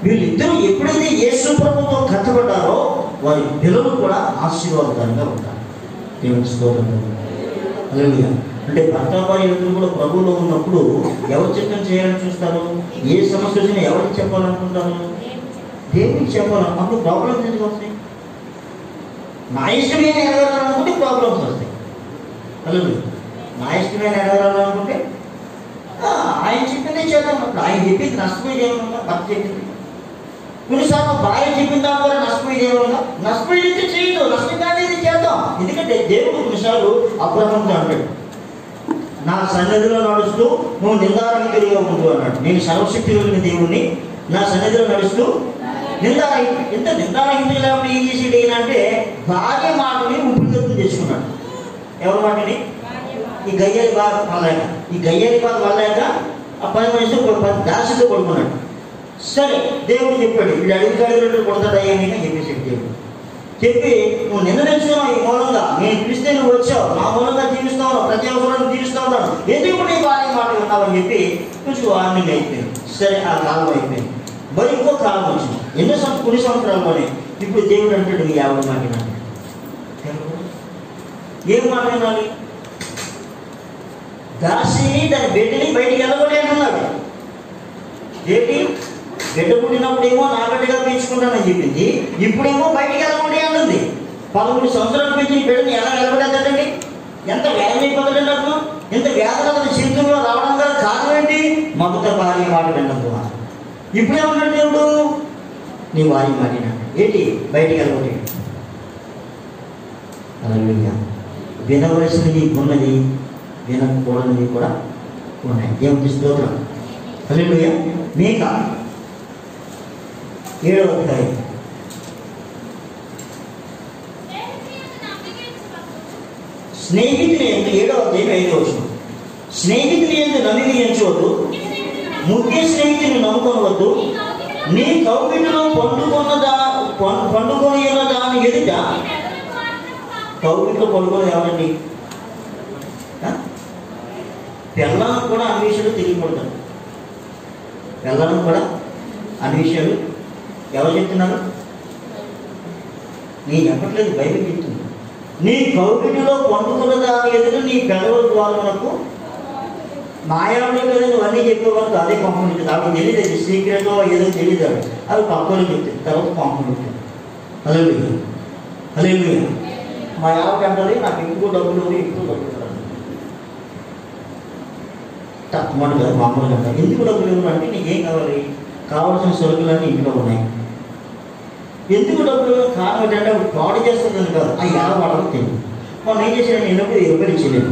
వీళ్ళిద్దరూ ఎప్పుడైతే యేసు ప్రభువుతో కట్టబడ్డారో వారి పిల్లలు కూడా ఆశీర్వాదకరంగా ఉంటారు. దేవుని స్తోత్రం. హల్లెలూయా. అంటే భర్త భార్య ఇద్దరు కూడా ప్రభువులో ఉన్నప్పుడు ఎవరు చిత్తం చేయాలని చూస్తారు? ఏ సమస్య వచ్చినా ఎవరికి చెప్పాలనుకుంటారు? దేవునికి చెప్పాలి. అప్పుడు ప్రాబ్లమ్స్ ఎందుకు వస్తాయి? నా ఇష్టమే నెరవేరాలనుకుంటే ప్రాబ్లమ్స్ వస్తాయి. హల్లెలూయా. నా ఇష్టమే నెరవేరాలనుకుంటే ఆయన చెప్పిందే చేద్దాం. అప్పుడు ఆయన చెప్పింది నష్టపోయేది ఏమన్నా? భర్త చెప్పింది. కొన్నిసార్లు భార్య చెప్పిన దాని ద్వారా నష్టపోయేది ఏమన్నా? నష్టపోయేది చేయదు, నష్టం కాలేదు చేద్దాం. ఎందుకంటే దేవుడు కొన్నిసార్లు అబ్రహాముతో అంటాడు, నా సన్నిధిలో నడుస్తూ నువ్వు నిందారహితుడిగా ఉంటూ అన్నాడు. నేను సర్వశక్తి కలిగిన దేవుడిని, నా సన్నిధిలో నడుస్తూ ఎంత నిందారహితుడిగా ఏం చేసేది అంటే భార్య మాటని ఉపయోగం తెచ్చుకున్నాడు. ఎవరి మాటని? ఈ గయ్యాలి బాధ వల్లేక, ఈ గయ్యాలి బాధ వల్లేక ఆ 10 మనిషితో దాసితో పడుకున్నాడు. సరే దేవుడు చెప్పాడు, వీళ్ళు అడిగి కొడతాడయ్యా అని చెప్పేసాడు దేవుడు. చెప్పి నువ్వు నిన్న తెచ్చుకున్నావు ఈ మూలంగా, నేను పిలిస్తే నువ్వు వచ్చావు, నా మూలంగా జీవిస్తా ఉన్నావు, ప్రతి అవసరాన్ని తీరుస్తూ ఉన్నాను, ఎందుకు నీ భార్య మాట ఉన్నావని చెప్పి కొంచెం వార్నింగ్ అయిపోయింది. సరే ఆ కాలం అయిపోయింది. మరి ఇంకో కాలం వచ్చింది. కొన్ని సంవత్సరాల్లోనే ఇప్పుడు దేవుడు అంటాడు, ఈ 50 మాట వినాలి. ఏం మాట వినాలి? దాసిని దాని బిడ్డని బయటికి వెళ్ళగొడే అంటున్నాడు. ఏంటి? బిడ్డ పుట్టినప్పుడేమో నా బిడ్డగా పెంచుకుంటానని చెప్పింది, ఇప్పుడేమో బయటికి వెళ్ళగొడే అంటుంది. 11 సంవత్సరాలు పెంచిన బిడ్డని ఎలా వెళ్ళగొడేదండి? ఎంత వేదమైపోతుందండి అర్థం? ఎంత వేదన జీవితంలో రావడం గల కారణం ఏంటి? మమత భార్య మాట విన్నందు. ఇప్పుడేమన్నాడు దేవుడు? నీ భార్య మాటినాడు. ఏంటి? బయటికి వెళ్ళగొట్టే. హల్లెలూయా. వినవలసినది ఉన్నది, వినకూడనిది కూడా ఉన్నాయి. దేవునికి స్తోత్రం. హల్లెలూయా. మీకా 7వ అధ్యాయం స్నేహితుని ఎందు 7వ అధ్యాయం 5వ వచనం. స్నేహితుని ఎందు నమ్మిక ఎంచవద్దు, ముఖ్య స్నేహితుని నమ్ముకొనవద్దు. నీ కౌగిటిలో పండుకొని ఉన్న దాని ఎదుట కౌగిట్లో పండుకొని ఎవరండి? పిల్లలను కూడా అన్ని విషయాలు తెలియకూడదు. పిల్లలను కూడా అన్ని విషయాలు ఎవరు చెప్తున్నారు? నేను చెప్పట్లేదు, బైబిల్ చెప్తుంది. నీ కౌగిటిలో పండుకున్న దాని ఎదురు నీ పెదవుల ద్వారాలకు మాయాలో కదా నువ్వు అన్నీ చెప్పేవాళ్ళు అదే పంపుతుంది. నాకు తెలియదు, అది సీక్రెట్ ఏదో తెలియదు. అవి పక్కన చెప్తుంది, తర్వాత పంపుతుంది. హల్లెలూయా, హల్లెలూయా. మా యావకి అంటది, నాకు ఎక్కువ డబ్బులు తక్కువ కదా మామూలుగా అంటారు. ఎందుకు డబ్బులు ఇవ్వమంటే నీకేం కావాలి, కావాల్సిన సరుకులన్నీ ఇంట్లో ఉన్నాయి. ఎందుకు డబ్బులు కారణం ఏంటంటే అప్పుడు ఫ్రాడ్ చేస్తుంది కాదు, ఆ యాభై వాడకు తెలియదు. మనం ఏం చేసాడు, నేను 20 రూపాయలు ఇచ్చేయలేదు.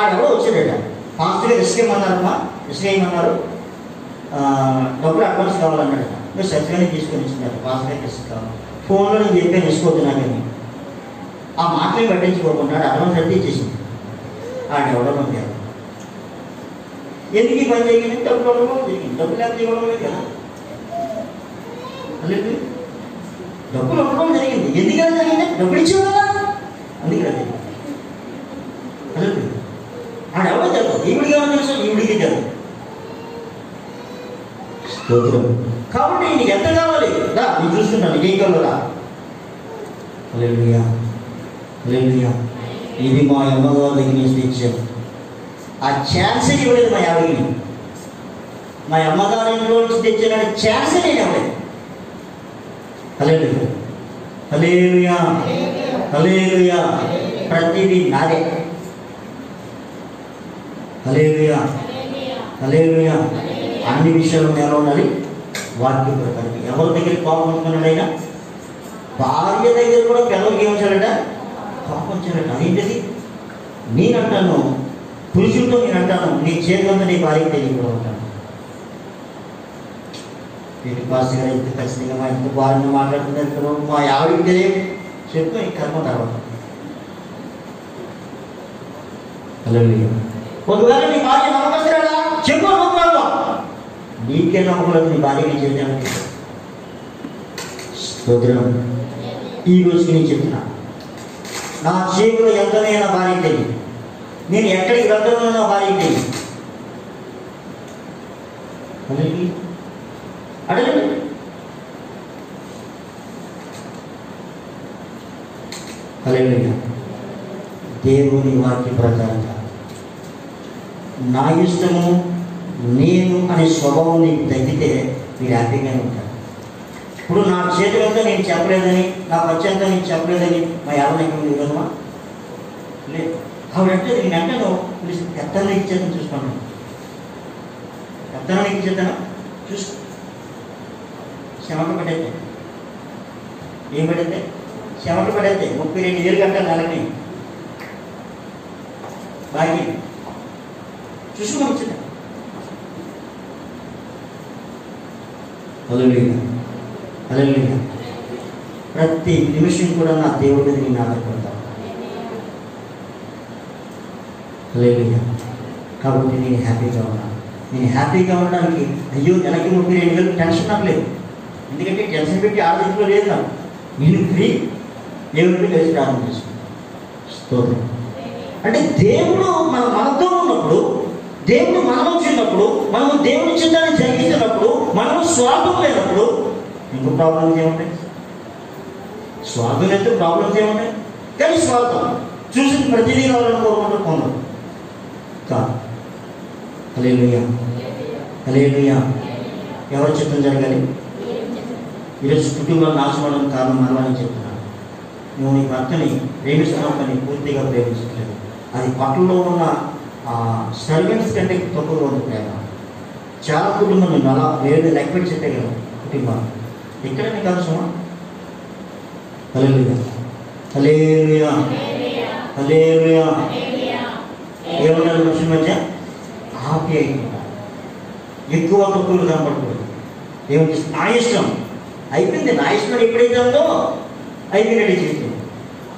ఆడెవడో వచ్చాడట, ఫాస్ట్గా రిస్క్ ఏమన్నారమ్మా, రిస్క్ ఏమన్నారు, డబ్బులు అడ్వాన్స్ కావాలన్నాడట. మీరు సరిగ్గానే తీసుకొని ఇచ్చినారు, ఫాస్ట్గా రిస్క్ కావాలి. ఫోన్లో నేను చెప్పాను వేసుకోవద్దు నాకని. ఆ మాటలు పట్టించుకోకుండా అడ్వాన్స్ అయితే ఇచ్చేసింది. ఆడెవడో పంపారు. ఎందుకు ఈ పని జరిగింది, డబ్బులు అవ్వడం జరిగింది. డబ్బులు ఎంత ఇవ్వడం లేదు కదా, డబ్బులు అవ్వడం జరిగింది. ఎందుకని జరిగింది, డబ్బులు ఇచ్చేవా అందుకే జరిగింది. ఆడెవడో తెలియదు, ఈవిడికి ఏమో తెలుసు, ఈవిడికి తెలియదు. స్తోత్రం. కాబట్టి నీకు ఎంత కావాలి రా, నేను చూసుకుంటాను, నీకేం కావాలరా. హల్లెలూయా, హల్లెలూయా. ఇది మా అమ్మగారి దగ్గర నుంచి తెచ్చాను. ఆ ఛాన్స్ ఇవ్వలేదు మా యావిని. మా అమ్మగారి ఇంట్లో నుంచి తెచ్చిన ఛాన్స్ నేను ఇవ్వలేదు. హల్లెలూయా, హల్లెలూయా, హల్లెలూయా. ప్రతిదీ నాదే. హల్లెలూయా, హల్లెలూయా. అన్ని విషయాలు ఎలా ఉండాలి, వాక్య ప్రకారం. ఎవరి దగ్గర కోపం ఉంటున్నాడైనా, భార్య దగ్గర కూడా పిల్లలకి ఏమొచ్చాడట, కోపం వచ్చాడట. అదేంటిది, నేనంటాను పురుషులతో, నేను అంటాను నీ చేతులంతా నీ భార్యకి తెలియకుండా ఉంటాను. వీటి పాస్ గారు ఎంత ఖచ్చితంగా మా ఇంట్లో భార్యను మాట్లాడుతున్నారు, మా ఆవిడికి తెలియదు చెప్పు, ఈ కర్మ తర్వాత. హల్లెలూయా. ఒకవేళ నీ భార్య నమ్మకస్తురాలా చెప్పు, నమ్మకం నీకే నమ్మకం నీ భార్యకి చేయడానికి. స్తోత్రం. ఈ రోజుకి నేను చెప్తున్నా, నా చేతిలో ఎంతనైనా భార్యకి తెలియదు, నేను ఎక్కడికి వెళ్తానో నా భార్యకి తెలియదు. అడగండి. హల్లెలూయా. దేవుని వాక్య ప్రకారంగా నా ఇష్టము నేను అనే స్వభావం నీకు తగ్గితే మీరు హ్యాపీగానే ఉంటారు. ఇప్పుడు నా చేతులంతా నేను చెప్పలేదని, నా పచ్చంతా నేను చెప్పలేదని మా ఎవరికి విరోధమా లేదు. ఆవిడంటే నేను అంటాను, పెత్తనం ఇచ్చేద్దాం చూసుకున్నాను, పెత్తనం ఇచ్చేద్దాను చూసుకో. చెమట పడేస్తే ఏం పడితే, చెమట పడేస్తే 32,000 గంటలు నెలకి బాగా చూసుకొని వచ్చింది. హల్లెలూయా, హల్లెలూయా. ప్రతి నిమిషం కూడా నా దేవుడి నేను ఆధారపడతాను. హల్లెలూయా. కాబట్టి నేను హ్యాపీగా ఉన్నాను. నేను హ్యాపీగా ఉండడానికి అయ్యో నెలకి 32,000 టెన్షన్ నాకు లేదు. ఎందుకంటే టెన్షన్ పెట్టి ఆలోచించలో లేదు నాకు. నేను ఫ్రీ దేవుడిని కలిసి ప్రార్థన చేసుకుంటాను. స్తోత్రం. అంటే దేవుడు మనతో ఉన్నప్పుడు, దేవుడు మనం వచ్చినప్పుడు, మనము దేవుని చిత్తాన్ని జరిగిస్తున్నప్పుడు, మనము స్వార్థం లేనప్పుడు ఇంకో ప్రాబ్లమ్స్ ఏముంటాయి? స్వార్థం అయితే ప్రాబ్లమ్స్ ఏముంటాయి? కానీ స్వార్థం చూసి ప్రతిదీ కావాలని కోరుకుంటూ పొందరు కాదు. హల్లెలూయా, హల్లెలూయా. ఎవరి చిత్తం జరగాలి? ఈరోజు కుటుంబాలు నాశనం కారణం మనమని చెప్తున్నాను. నువ్వు నీ భర్తని ప్రేమిస్తున్నావు కానీ పూర్తిగా ప్రేమించట్లేదు. అది పట్టులో ఉన్న సర్వెంట్స్ కంటే తక్కువగా ఉంది ప్రేమ. చాలా కుటుంబాలు నేను అలా వేరే లెక్క పెట్టి చెప్పగలను కుటుంబాలు. ఎక్కడైనా కాదు సుమా. హల్లెలూయా, హల్లెలూయా, హల్లెలూయా. ఏమన్నారు మనుషుల మధ్య? ఆప్యాయత. ఎక్కువ తక్కువలు కనపడకూడదు. ఏమంటే నా ఇష్టం అయిపోయింది, నా ఇష్టం ఎప్పుడైతే ఉందో అయిపోయినట్టు చేస్తుంది.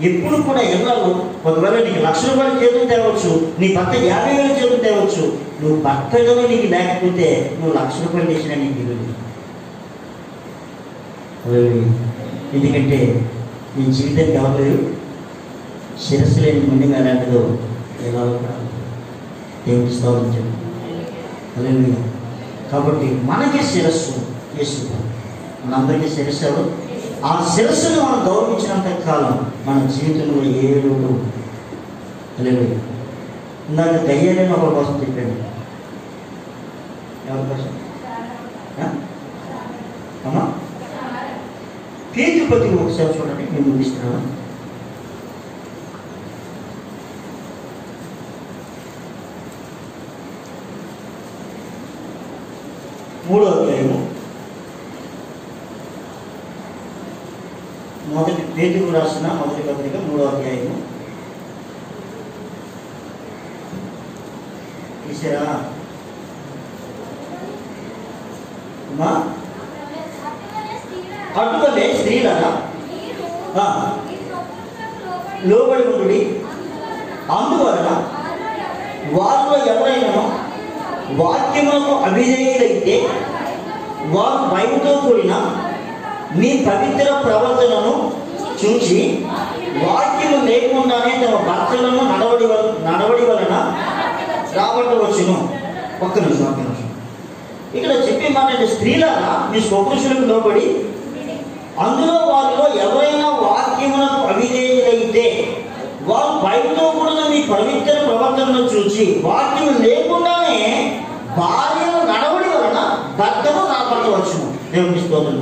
ఎప్పుడు కూడా ఎన్నాళ్ళు ఒకవేళ నీకు 1,00,000 రూపాయలు చేతులు తేవచ్చు, నీ భర్త 50,000 చేతులు తేవచ్చు. నువ్వు భర్తగానే నీకు లేకపోతే నువ్వు 1,00,000 రూపాయలు తెచ్చినా నీకు తెలియదు. ఎందుకంటే నీ జీవితానికి ఎవరు లేరు. శిరస్సు లేని ముందుగా అలాంటిదో ఎలా దేవుడి స్తోత్రం. హల్లెలూయా. కాబట్టి మనకి శిరస్సు యేసు. మనందరికీ శిరస్సు ఎవరు? ఆ శిరస్సును మనం గౌరవించినంత కాలం మన జీవితంలో ఏ లోటు లేదు. ఇందాక దయ్యాలని ఒకరి కోసం చెప్పాడు. ఎవరి కోసం అమ్మా? పేతురు పత్రిక ఒకసారి చూడండి, నేను ముగిస్తున్నాను. 3వ అధ్యాయము మొదటి పేతురు రాసిన మొదటి పత్రిక 3వ అధ్యాయము. తీసారా అమ్మా? అటువలే స్త్రీలరా లోబడి ఉండుడి, అందువలన వారిలో ఎవరైనా వాక్యములకు అవిధేయులైతే వారు భయంతో కూడిన మీ పవిత్ర ప్రవర్తనను చూసి వాక్యము లేకుండానే తమ భర్తలను నడవడి వలన రాబట్టవచ్చును. ఒక్క నిమిషం. ఇక్కడ చెప్పే మాట అంటే, స్త్రీలారా మీ స్వపురుషులకు లోబడి, అందులో వారిలో ఎవరైనా వాక్యములకు అవిధేయులైతే వారు బయటతో కూడిన మీ పవిత్ర ప్రవర్తనను చూసి వాక్యం లేకుండానే భార్య నడవడి వలన భర్తను రాబట్టవచ్చును. దేవుని స్తోత్రం.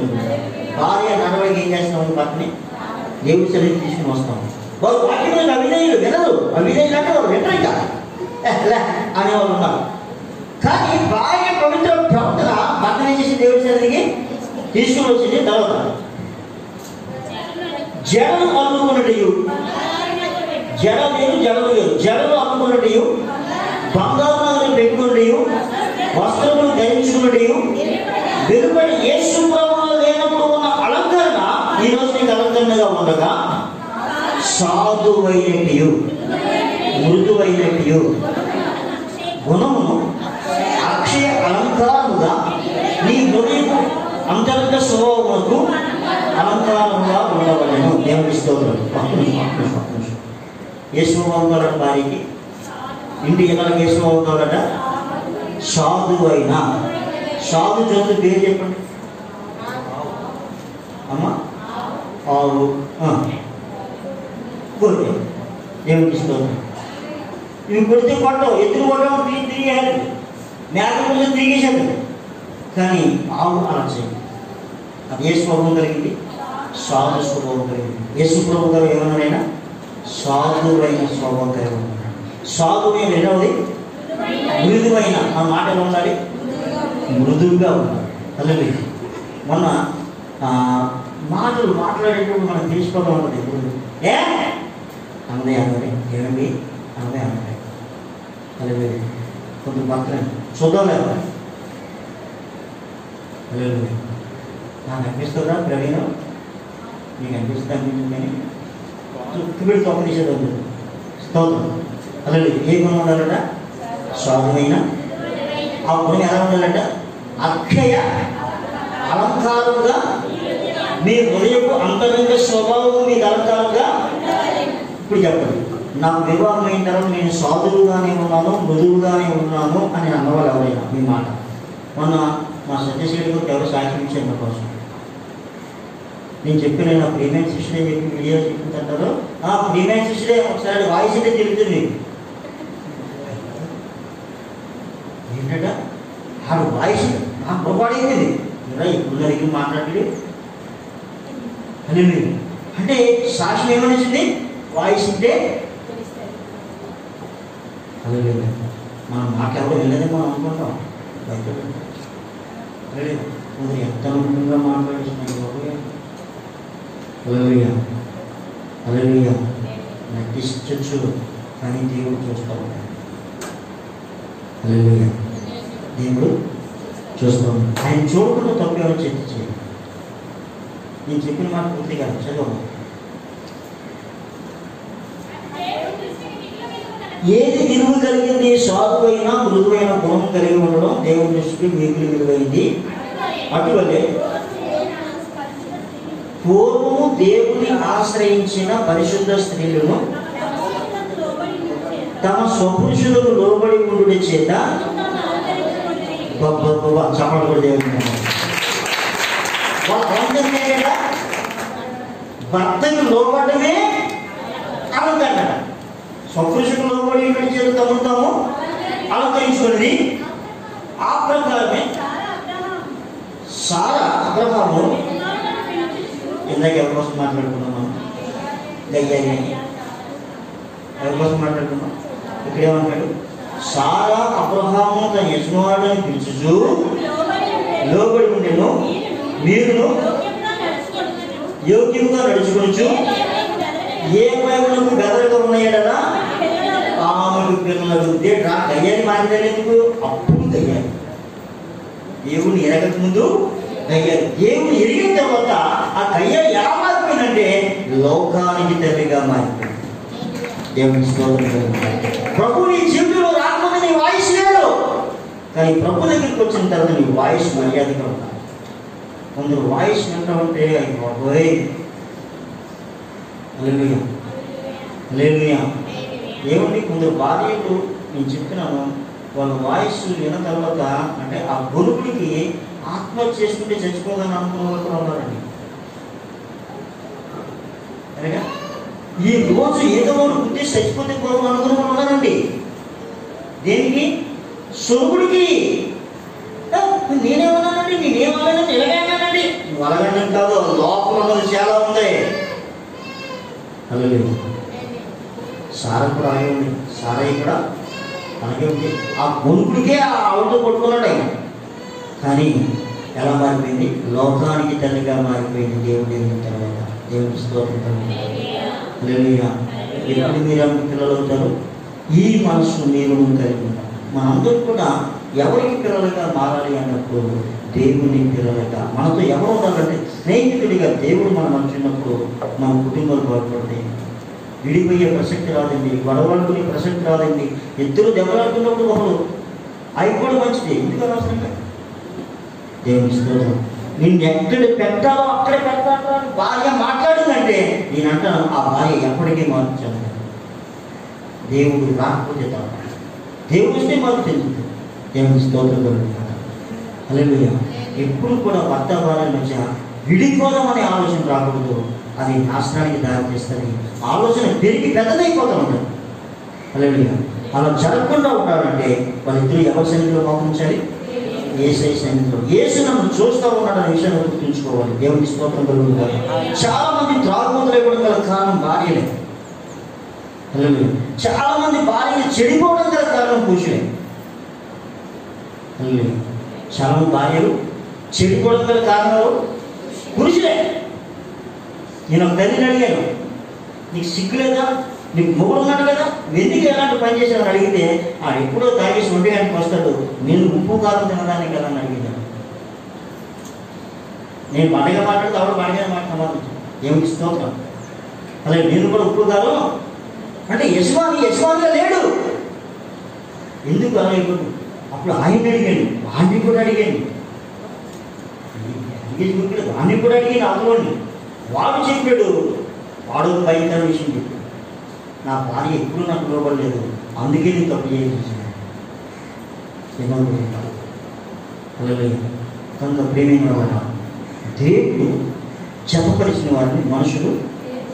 భార్య నడవడికి ఏం చేస్తామని భర్తని దేవుడి సరికి తీసుకుని వస్తాము. వారు వాక్యములకు అవిధేయులు వినరు. అవిధేయులు అంటే వారు వినరు అనేవాళ్ళు ఉన్నారు. కానీ భార్య పవిత్ర ప్రవర్తన భర్తని చేసి దేవుడి సరికి తీసుకుని వచ్చింది. తర్వాత జడలు అల్లుకున్నట్టు, జడలు అల్లుకున్నట్టు, బంగారు నగలు పెట్టుకున్నట్టు, వస్త్రములు ధరించుకున్నట్టు, వెలుపడి యేసు ప్రభువులో లేనప్పుడు ఉన్న అలంకరణ ఈ రోజు నీకు అలంకరణగా ఉండగా సాధువైనట్టు, మృదువైనట్టు గుణమును అక్షయ అలంకారముగా నీ హృదయపు అంతరంగ స్వభావములకు అలంకారంగా ఉండవలను. దేవుని స్తోత్రం. ఏ స్వభావం కావాలట భార్యకి? ఇంటి ఎక్కడికి ఏ స్వభావం కావాలట? సాధువు అయినా. సాధు జంతు పేరు చెప్పండి అమ్మా. ఆవు, గొర్రె. దేవుని స్తోత్రం. ఇవి కొడితే కొట్టవు, ఎత్తులు కొట్టడం తిరిగేయాలి, మేక ముందు తిరిగేసాడు. కానీ ఆవు అలా చేయండి. అది ఏ స్వభావం కలిగింది? సాధు స్వభావం కలిగింది. యేసు ప్రభు గారు ఏమన్నారైనా సాధువైన స్వభావం కలిగి ఉన్నాడు. సాధువైన రెండవది మృదువైన. ఆ మాట ఎలా ఉండాలి? మృదువుగా ఉండాలి. అలాగే మొన్న మాటలు మాట్లాడేటప్పుడు మనం తీసుకోవడం ఉంటుంది. ఏ అన్నదే అన్నదే ఏమండి అన్నదే అన్నదే. అలాగే కొంచెం పక్కన చూద్దాం లేదా? అలాగే నాకు అనిపిస్తుందా ప్రవీణ? నీకు అనిపిస్తుంది అనిపించిందని తుప్పిడి తొక్క తీసేది ఉంటుంది. స్తోత్రం. అలాగే ఏ గుణం ఉండాలట? సాధువైన. ఆ గుణం ఎలా ఉండాలంట? అక్షయ అలంకారంగా మీ హృదయపు అంతరంగ స్వభావం మీకు అలంకారంగా. ఇప్పుడు చెప్పండి, నాకు వివాహం అయిన తర్వాత నేను సాధువుగానే ఉన్నాను, మృదువుగానే ఉన్నాను అని అన్నవాళ్ళు ఎవరైనా మీ మాట? మొన్న మా సత్యశీలి గురించి ఎవరు సాక్ష్యం ఇచ్చారు కోసం? నేను చెప్పిన నా ప్రీమియం శిష్యుడే చెప్పి వీడియో చెప్తుంటారు. ఆ ప్రీమియం శిష్యుడే ఒకసారి వాయిస్ అయితే తెలుస్తుంది ఏంటంట. ఆ వాయిస్ నాకు పొరపాడైంది. ఇప్పుడు దగ్గర మాట్లాడి అంటే సాక్ష్యం ఏమనిచ్చింది? వాయిస్ ఉంటే అదే లేదు. మనం మాట్లాడడం వెళ్ళదని మనం అనుకుంటాం. లేదు కొందరు ఎంత అనుకుంటుగా మాట్లాడిస్తున్నాయి. అలలుయా నటించచ్చు కానీ దేవుడు చూస్తూ ఉంటాడు. అలలుయా దేవుడు చూస్తూ ఉంటాడు. ఆయన చూడకుండా తప్పు ఎవరు చర్చ చేయాలి. నేను చెప్పిన మాట పూర్తిగా చదవ. ఏది విలువ కలిగింది? సాధువైన మృదువైన గుణం కలిగి ఉండడం దేవుని దృష్టికి మిగిలి విలువైంది. అటువలే పూర్వము దేవుని ఆశ్రయించిన పరిశుద్ధ స్త్రీలను తమ స్వపురుషులకు లోబడి ఉండుడి చేత చప్పట్లు కూడా దేవుని భర్తకు లోబడమే అలంకరణ. స్వపురుషుకు లోబడి నడిచేది తమను తాము అలంకరించుకున్నది. ఆ ప్రకారమే సారా అబ్రహాము ఇందాక ఎవరి కోసం మాట్లాడుకున్నాం మనం? దయ్యాన్ని ఎవరి కోసం మాట్లాడుకున్నాం? ఇక్కడేమంటాడు? సారా అబ్రహాము తన యజమానుని పిలుచుచు లోబడి ఉండెను, మీరును యోగ్యంగా నడుచుకోవచ్చు. ఏ వైపులకు బెదరగా ఉన్నాయడనా ఆమెకు పిల్లలు దయ్యాన్ని మాట్లాడేందుకు. అప్పుడు దయ్యాలి దేవుని ఎరగక ముందు దయ్యాలు, దేవుని ఎరిగిన తర్వాత ఆ దయ్యాలు ఎలా మారిపోయిందంటే లోకానికి తల్లిగా మారిపోయింది. దేవుని స్తోత్రం. ప్రభు నీ జీవితంలో రాకుండా నీ వాయిస్ లేదు, కానీ ప్రభు దగ్గరికి వచ్చిన తర్వాత నీ వాయిస్ మర్యాదగా ఉండాలి. కొందరు వాయిస్ వింటామంటే అది బాబోయ్ హల్లెలూయా హల్లెలూయా. ఏమండి కొందరు భార్యలు నేను చెప్తున్నాను, వాళ్ళ వాయిస్ విన్న తర్వాత అంటే ఆ గొలుపుడికి ఆత్మహత్య చేసుకుంటే చచ్చిపోదని అనుకున్న వాళ్ళు కూడా ఉన్నారండి. సరేగా ఈ రోజు ఏదో ఒకటి గుర్తి చచ్చిపోతే పోవడం అనుకున్న వాళ్ళు ఉన్నారండి. దేనికి? సొరుగుడికి. నేనేమన్నానండి, నేనేమన్నానండి, ఇలాగేమన్నానండి. నువ్వు అలాగనే కాదు, లోపల ఉన్నది చాలా ఉంది. హల్లెలూయా. సారా కూడా అలాగే ఉంది, సారయ్య కూడా అలాగే ఉంది. ఆ గొనుకుడికే ఆ ఆవుతో కొట్టుకున్నాడు ఆయన. కానీ ఎలా మారిపోయింది? లోకానికి తల్లిగా మారిపోయింది దేవుడి తర్వాత. దేవుడి స్తోత్రం. హల్లెలూయా. ఎప్పుడు మీరు పిల్లలు అవుతారు? ఈ మనసు మీరు కలిగి ఉంటారు. మనందరూ కూడా ఎవరికి పిల్లలుగా మారాలి అన్నప్పుడు దేవుని పిల్లలుగా. మనతో ఎవరు ఉండాలంటే స్నేహితుడిగా. దేవుడు మన మనిషి ఉన్నప్పుడు మన కుటుంబాలు బాగుపడతాయి. విడిపోయే ప్రసక్తి రాదండి, గొడవలుకునే ప్రసక్తి రాదండి. ఇద్దరు దెబ్బలాడుతున్నప్పుడు ఒకరు అయిపోవడం మంచిది. ఎందుకు అనవసరంగా? దేవుని స్తోత్రం. నిన్ను ఎక్కడ పెట్టాలో అక్కడే పెడతాను అని భార్య మాట్లాడిందంటే నేనంటాను ఆ భార్య ఎప్పటికీ మార్చాను. దేవుడు రాకపోతే తప్ప, దేవుడు వస్తే మార్పు చెందుతుంది. దేవుని స్తోత్రం కలుగుతాను. హల్లెలూయా. ఎప్పుడు కూడా భర్త భార్య మధ్య విడిపోదాం అనే ఆలోచన రాకూడదు. అది నాశనానికి దారి తీస్తుంది. ఆలోచన పెరిగి పెద్దదైపోతూ ఉంటుంది. హల్లెలూయా. అలా జరగకుండా ఉంటారంటే వాళ్ళిద్దరూ ఎవరి సన్నిధిలో మోకరించాలి? యేసయ్య సన్నిధిలో. యేసు నన్ను చూస్తూ ఉన్నాడనే విషయాన్ని గుర్తుంచుకోవాలి. దేవుని స్తోత్రం కలుగుతారు. చాలా మంది త్రాగుబోతులు అయిపోవడం గల కారణం భార్యలే. హల్లెలూయా. చాలా మంది భార్యలు చెడిపోవడం గల కారణం పురుషులే. హల్లెలూయా. చాలా మంది భార్యలు చెడిపోవడం గల కారణాలు పురుషులే. నేను ఒక తల్లిని అడిగాను, నీకు సిగ్గు లేదా, నీకు మొగుడు ఉన్నాడు కదా, ఎందుకు ఎలాంటి పని చేశానని అడిగితే ఆ ఎప్పుడో తాగేసి 1 గంటకి వస్తాడు, నేను ఉప్పు కారం తినడానికి కదా అని అడిగాను. నేను పండగ మాట్లాడితే ఆవిడ పండగ మాట్లాడతాను. ఏమిటి స్తోత్రం. అలాగే నేను కూడా ఉప్పు కారం అంటే యజమానిగా లేడు. ఎందుకు అలా అయిపోతుంది? అప్పుడు ఆయన అడిగాను, వాడిని కూడా అడిగాను, వాడిని కూడా అడిగాను. అందులోని వాడు చెప్పాడు, వాడు భయంకర విషయం చెప్పాడు. నా భార్య ఎప్పుడు నాకు లోబడలేదు, అందుకే నేను తప్పు చేయాల్సి. కనుక ప్రేమైన వాళ్ళ దేవుడు జతపరిచిన వారిని మనుషులు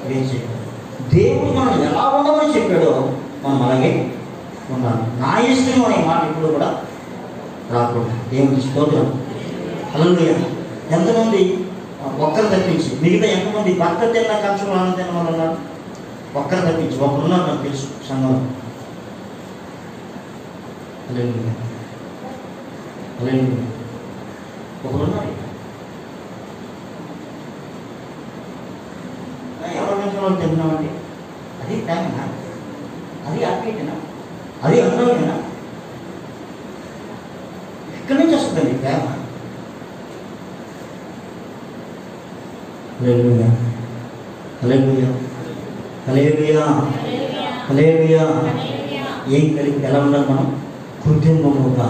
వేసేవారు. దేవుడు మనం ఎలా ఉండమని చెప్పాడో మనం అలాగే ఉండాలి. నా ఇష్టం అనే మాట ఇప్పుడు కూడా రాకూడదు. దేవుని స్తోత్రం. హల్లెలూయా. ఎంతమంది ఒక్కరు తప్పించి మిగతా ఎంతమంది భర్త తిన్న కంచం ఆనంద తిన్న వాళ్ళు ఉన్నారు? ఒక్కరు తప్పించి ఒకరున్నారు నాకు తెలుసు సంఘంలో. హల్లెలూయా హల్లెలూయా. ఒకరున్నారు. ఎవరి కంచంలో తిన్నామండి? అది ప్రేమనా? అది ఆప్యాయతనా? అది అనుభవమేనా? ఎక్కడి నుంచి వస్తుందండి ప్రేమ? హల్లెలూయా హల్లెలూయా హల్లెలూయా హల్లెలూయా. ఏం కలిగి ఎలా ఉండాలి మనం? కుటుంబముగా.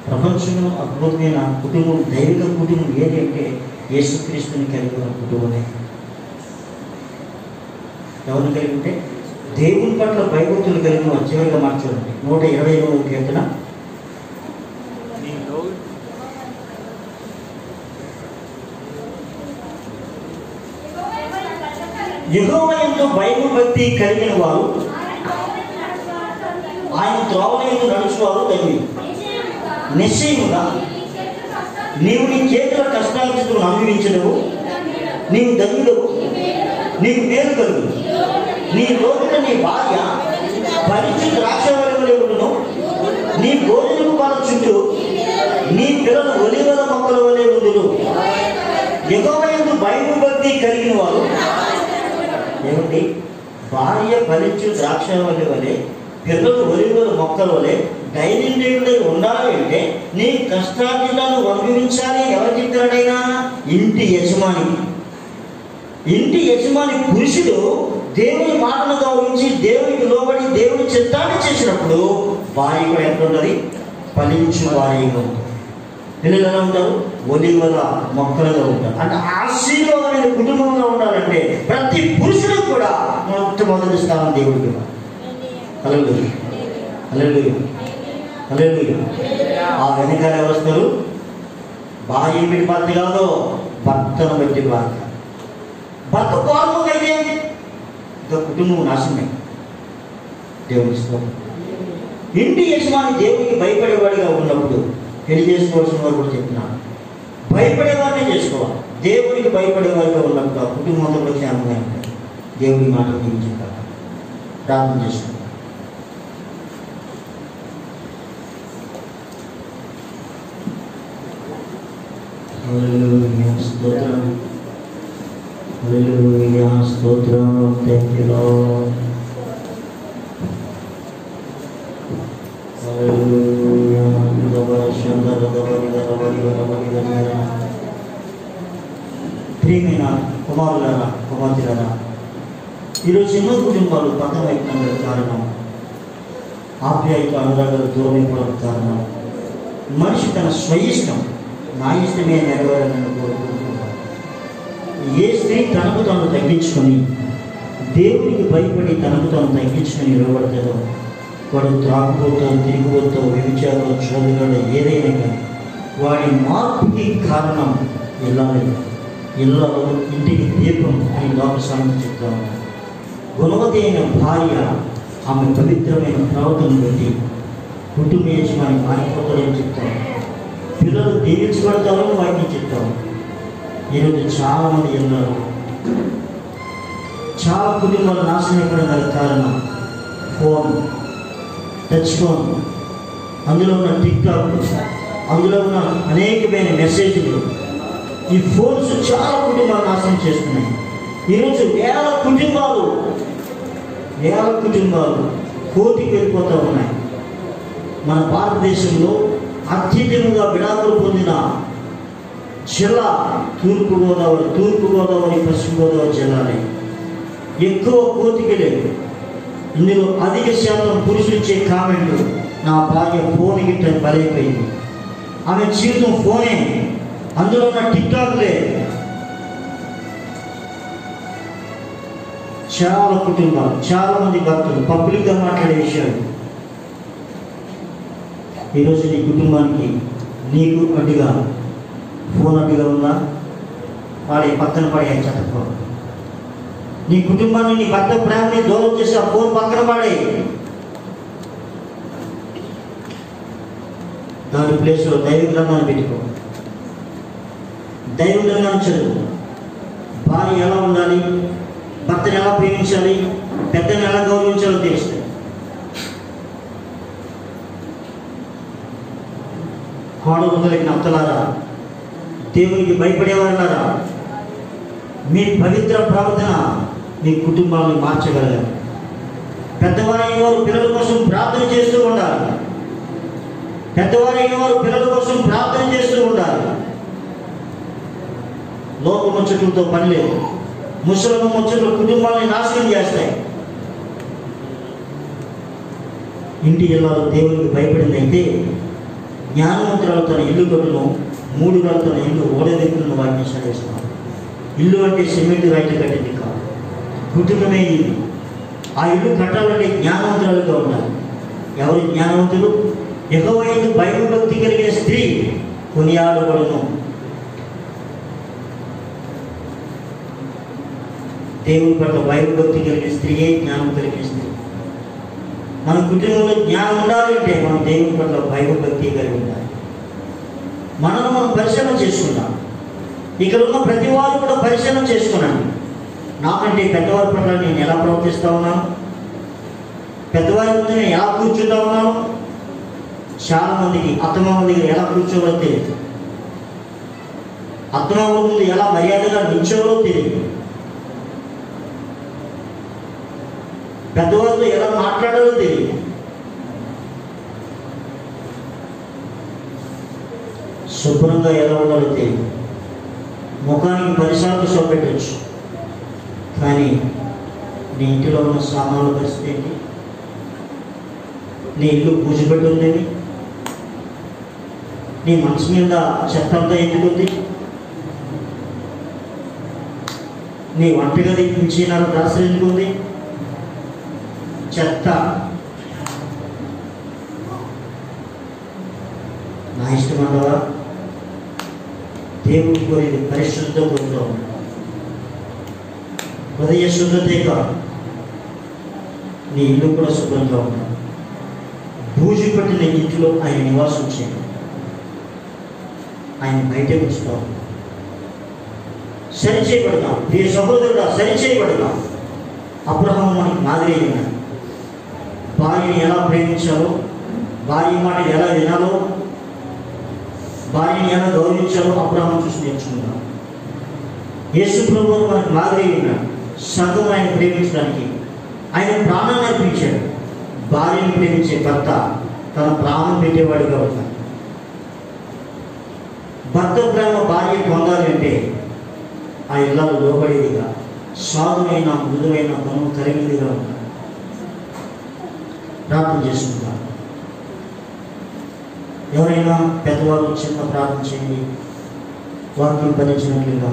ప్రపంచంలో అద్భుతమైన కుటుంబం, దైవిక కుటుంబం ఏది అంటే యేసుక్రీస్తుని కలిగి ఉన్న కుటుంబమే. ఎవరిని కలిగి ఉంటే దేవుని పట్ల భయభక్తులు కలిగిన వారు. చివరిగా మార్చండి 128వ కీర్తన. యెహోవా యందు భయభక్తి కలిగిన వారు, ఆయన త్రోవయందు నడుచువారు ధన్యులు. నిశ్చయముగా నీవు నీ చేతుల కష్టాలను అనుభవించదవు, నీవు ధన్యుడవు, నీకు మేలు కలుగు. నీ రోజున నీ భార్య పరిచు ద్రాక్షవల్లి వలె ఉండును, నీ భోజనపు పాల చుట్టూ నీ పిల్లలు ఒలీవల మొక్కల వలె ఉండును. యెహోవా యందు భయభక్తి కలిగిన వారు ఏమిటి? భార్య పరిచు ద్రాక్షవల్లి వలె, పిల్లలు ఒలీవల మొక్కల వలె దైనందినుడై ఉండాలి అంటే నీ కష్టార్జితాలను అనుభవించాలి. ఎవరు చెప్తాడైనా? ఇంటి యజమాని. ఇంటి యజమాని పురుషుడు దేవుని మాటను గౌరవించి దేవునికి లోబడి దేవుని చిత్తాన్ని చేసినప్పుడు భార్య కూడా ఎంత ఉంటుంది? ఫలించు వారిగా ఉంటుంది. పిల్లలు ఎలా ఉంటారు? ఒలివల మొక్కలుగా ఉంటారు. అంటే ఆశీర్వాదమైన కుటుంబంగా ఉండాలంటే ప్రతి పురుషుడికి కూడా మొట్టమొదటి స్థానం దేవుడికి ఇవ్వాలి. హల్లెలూయా, హల్లెలూయా, హల్లెలూయా. ఆ వెనకాల వస్తారు భార్య బట్టి భర్త కాదు, భర్తను బట్టి భర్త. భర్త కోపంగా అయితే ఇంకా కుటుంబం నాశనమే. దేవుని స్తోత్రం. ఇంటి యజమాని దేవునికి భయపడేవాడిగా ఉన్నప్పుడు పెళ్లి చేసుకోవాల్సిన వారు కూడా చెప్తున్నాను, భయపడేవాడినే చేసుకోవాలి. దేవునికి భయపడేవాడిగా ఉన్నప్పుడు ఆ కుటుంబంలో కూడా క్షేమంగా ఉంటాయి. దేవుని మాట దీవించాలి. ప్రార్థన చేసుకుంటాం. హల్లెలూయా, స్తోత్రం, హల్లెలూయా, స్తోత్రం. Thank you lord. హల్లెలూయా. ప్రియమైన కుమారులారా, కుమార్తెలారా, ఈరోజు ఎన్నో కుటుంబాలు పతనమైపోవడానికి కారణం ఆప్యాయత అనురాగాలు దూరమైపోవడానికి కారణం మనిషి తన స్వయిష్టం, నా ఇష్టమే నెరవేరాలని కోరుకుంటున్నాను. ఏ స్త్రీ తనకు తాను తగ్గించుకొని దేవునికి భయపడి తనకు తాను తగ్గించుకొని నిలబడతాడో వాడు త్రాగుబోతో, తిరిగిపోతో, వ్యభిచారో, చోదగాడో ఏదైనా కానీ వాడి మార్పుకి కారణం ఇల్లాలి. ఇల్లలో ఇంటికి దీపం అని లోక సామెత చెప్తా ఉన్నాను. గుణవతి అయిన భార్య ఆమె పవిత్రమైన ప్రవర్తన బట్టి కుటుంబ యజమాని మారిపోతాడని చెప్తాను. పిల్లలు దీవించబడతారని వాటిని చెప్తాను. ఈరోజు చాలామంది ఇళ్ళలో చాలా కుటుంబాలు నాశనం అయిపోవడానికి కారణం ఫోన్, టచ్ ఫోన్, అందులో ఉన్న టిక్టాక్, అందులో ఉన్న అనేకమైన మెసేజ్లు. ఈ ఫోన్స్ చాలా కుటుంబాలు నాశనం చేస్తున్నాయి. ఈరోజు వేల కుటుంబాలు కోటికి వెళ్ళిపోతూ ఉన్నాయి. మన భారతదేశంలో అత్యధికంగా విడాకులు పొందిన జిల్లా తూర్పుగోదావరి, పశ్చిమ గోదావరి జిల్లాలే. ఎక్కువ కోతికలే. ఇందులో అధిక శాతం పురుషులు ఇచ్చే కామెంట్లు, నా భార్య ఫోన్ గిట్ట బలైపోయింది, ఆమె జీవితం ఫోనే, అందులో ఉన్న టిక్టాక్లే. చాలా కుటుంబాలు, చాలా మంది భక్తులు పబ్లిక్గా మాట్లాడే విషయాలు. ఈరోజు నీ కుటుంబానికి నీకు అడ్డుగా ఫోన్ అడ్డుగా ఉందా? పక్కన పడే చట్టపో. నీ కుటుంబాన్ని, నీ భర్త ప్రేమని దూరం చేసి ఆ ఫోన్ పక్కన పడే. దాని ప్లేస్లో దైవ గ్రంథాన్ని పెట్టుకో, దైవ గ్రంథాన్ని చదువు. భార్య ఎలా ఉండాలి, భర్తను ఎలా ప్రేమించాలి, పెద్దను ఎలా గౌరవించాలో తెలుస్తుంది. కోడలుదలకి అత్తలారా, దేవునికి భయపడేవారులారా, మీ పవిత్ర ప్రవర్తన మీ కుటుంబాన్ని మార్చగలరు. పెద్దవారైన వారు పిల్లల కోసం ప్రార్థన చేస్తూ ఉండాలి. పెద్దవారైన వారు పిల్లల కోసం ప్రార్థన చేస్తూ ఉండాలి. లోక ముచ్చట్లతో పని లేదు. ముసలమ్మ ముచ్చట్లు కుటుంబాన్ని నాశనం చేస్తాయి. ఇంటి ఇళ్ళలో దేవునికి భయపడిందైతే జ్ఞానవంతురాలు తన ఇల్లు కట్టును, 3 గల తన ఇల్లు ఓడదెక్కులను వాటిని చదివిస్తున్నాను. ఇల్లు అంటే సిమెంట్ రాయితో కట్టింది కాదు, కుటుంబమే ఇల్లు. ఆ ఇల్లు కట్టాలంటే జ్ఞానవంతురాలుగా ఉండాలి. ఎవరు జ్ఞానవంతులు? యెహోవా యందు భయభక్తి కలిగిన స్త్రీ కొనియాడబడును. దేవుని పట్ల భయభక్తి కలిగిన స్త్రీయే జ్ఞానం కలిగిన స్త్రీ. మన కుటుంబంలో జ్ఞానం ఉండాలంటే మనం దేవుని పట్ల భయభక్తి కలిగి ఉండాలి. మనను మనం పరిశీలన చేసుకుందాం. ఇక్కడ ఉన్న ప్రతి వారు కూడా పరిశీలన చేసుకున్నాను. నాకంటే పెద్దవారి పట్ల నేను ఎలా ప్రవర్తిస్తూ ఉన్నాను, పెద్దవారి ముందు నేను ఎలా కూర్చుంటా ఉన్నాను. చాలామందికి అత్తమామ దగ్గర ఎలా కూర్చోవాలో తెలియదు, అత్తమామ ముందు ఎలా మర్యాదగా నిల్చోవాలో తెలియదు, పెద్దవారితో ఎలా మాట్లాడాలో తెలియదు. శుభ్రంగా ఎలా ఉండాలో తెలియదు. ముఖానికి 10 సార్లు సోప్ పెట్టవచ్చు, కానీ నీ ఇంటిలో ఉన్న సామాన్ల పరిస్థితి ఏంటి? నీ ఇల్లు పూజపెట్టి ఉందని, నీ మనసు మీద చెత్త అంతా ఎందుకుంది? నీ వంటగది ఇంచినారు దాసరి ఎందుకుంది? చెత్త. నా ఇష్టం అంటావా? దేవుడు కోరేది పరిశుద్ధ కోరుతాం, హృదయ శుద్ధతే కాదు. నీ ఇల్లు కూడా శుభ్రంగా ఉంటాం. బూజు పట్టిన ఇంటిలో ఆయన నివాసం చేయండి. ఆయన బయటే ఉంచుతాం. సరిచేయబడతాం. ఈ సహోదరుడు సరిచేయబడతాం. అబ్రహాము మనకి మాదిరి అయినాడు. భార్యని ఎలా ప్రేమించాలో, భార్య మాట ఎలా వినాలో, భార్యని ఎలా గౌరవించాలో అబ్రహాము చూసి నేర్చుకున్నాం. యేసు ప్రభువు మనకు మాదిరి అయినాడు. సంఘం ఆయన ప్రేమించడానికి ఆయన ప్రాణాన్ని అర్పించాడు. భార్యను ప్రేమించే భర్త తన ప్రాణం పెట్టేవాడిగా ఉంటాడు. భర్త ప్రేమ భార్య పొందాలి అంటే ఆ ఇళ్లలో లోబడేదిగా, సాధువైన మృదువైన గుణం కలిగినదిగా ఉంటాడు. ప్రార్థన చేసుకుంటాం. ఎవరైనా పెద్దవాళ్ళు చిన్న ప్రార్థన చేయండి. వాక్యం భరించినట్లుగా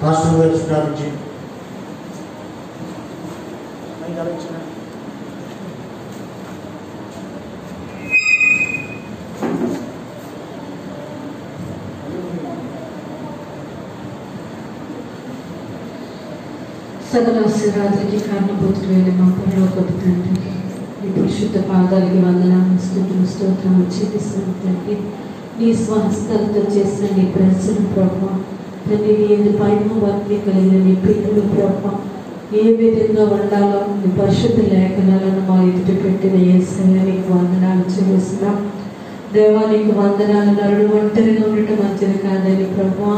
పాస్టర్ గారు ప్రార్థించండి. సకల ఆశీర్వాదానికి కారణభూతులైన మా పరలోకపు తండ్రి, నీ పరిశుద్ధ పాదాలకి వందనాలు, స్తోత్రాలు చెల్లిస్తున్నాం తండ్రి. నీ స్వహస్తాలతో చేసిన నీ ప్రశ్న ప్రభావం తండ్రి, నీ పైన భక్తి కలిగిన నీ పిల్లలు ప్రభావం ఏ విధంగా ఉండాలో నీ పరిశుద్ధ లేఖనాలను మా ఎదుట పెట్టిన యేసయ్య నీకు వందనాలు చెల్లిస్తున్నాం. దేవానికి వందనాలు. నరుడు ఒంటరిగా ఉండటం మంచిది కాదని ప్రభా,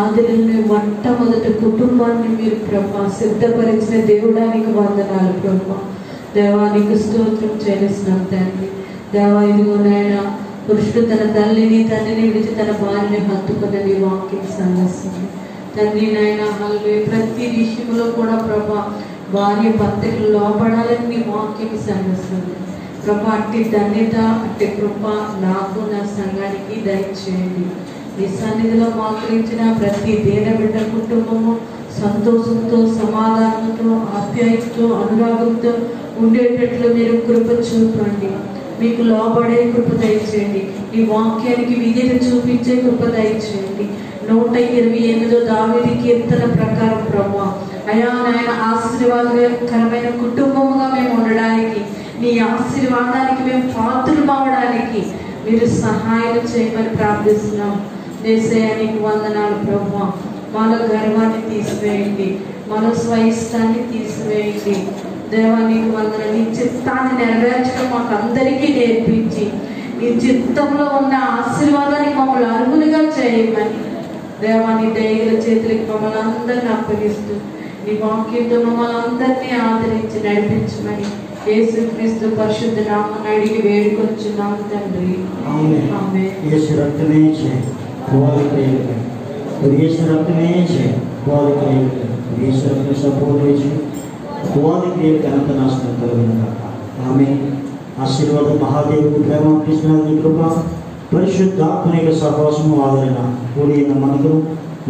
ఆదిలోనే మొట్టమొదటి కుటుంబాన్ని మీరు ప్రభా సిద్ధపరిచిన దేవుడానికి వందనాలు ప్రభా. దేవానికి స్తోత్రం చెల్లిస్తున్నాం తండ్రి. దేవా ఇదిగో నాయన, పురుషుడు తన తల్లిని తండ్రిని విడిచి తన భార్యని హత్తుకున్నది వాక్యం సందర్శించి తండ్రి నాయన ప్రతి విషయంలో కూడా ప్రభా భార్య భర్తకు లోపడాలని నీ వాక్యం సందర్శించింది ప్రభా. అట్టి ధన్యత అట్టి కృప నాకు నా సంఘానికి దయచేయండి. నీ సన్నిధిలో మోకరించిన ప్రతి దీనబిడ్డ కుటుంబము సంతోషంతో, సమాధానంతో, ఆప్యాయతతో, అనురాగంతో ఉండేటట్లు మీరు కృప చూపండి. మీకు లోబడే కృప దయచేయండి. ఈ వాక్యానికి విధేయత చూపించే కృప దయచేయండి. 128 దావీదు కీర్తన ప్రకారం ప్రభా అయా నాయన ఆశీర్వాదకరమైన కుటుంబముగా మేము ఉండడానికి, నీ ఆశీర్వాదానికి మేము పాత్రలు అవడానికి మీరు సహాయం చేయమని ప్రార్థిస్తున్నాం. దేశానికి వందనాలు ప్రభా. మాలో గర్వాన్ని తీసివేయండి, మాలో స్వయిష్టాన్ని తీసివేయండి. దేవానికి వందనాలు. నీ చిత్తాన్ని నెరవేర్చడం మాకు అందరికీ నేర్పించి నీ చిత్తంలో ఉన్న ఆశీర్వాదానికి మమ్మల్ని అర్హులుగా చేయమని దేవాన్ని దయగల చేతులకి మమ్మల్ని అందరినీ అప్పగిస్తూ నీ వాక్యంతో మమ్మల్ని అందరినీ ఆదరించి నడిపించమని యేసుక్రీస్తు పరిశుద్ధ నామమున అడిగి వేడుకొచ్చున్నాం తండ్రి. ఆమేన్. యేసు రక్తమే జయ, కోవాలి ప్రేమ. యేసు రక్తమే జయ, కోవాలి ప్రేమ. యేసు రక్తం సపోర్ట్ కోవాలి ప్రేమ అనంత నాశనం కలుగును. ఆమేన్. ఆశీర్వాదం మహాదేవుడు ప్రేమ కృష్ణ కృప పరిశుద్ధాత్మ యొక్క సహవాసము ఆదరణ కూడి ఉన్న మనకు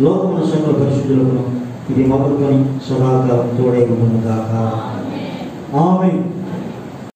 లోకమున సకల పరిశుద్ధులకు ఇది మొదలుకొని సదాకాలం తోడై ఉండును గాక. ఆమేన్.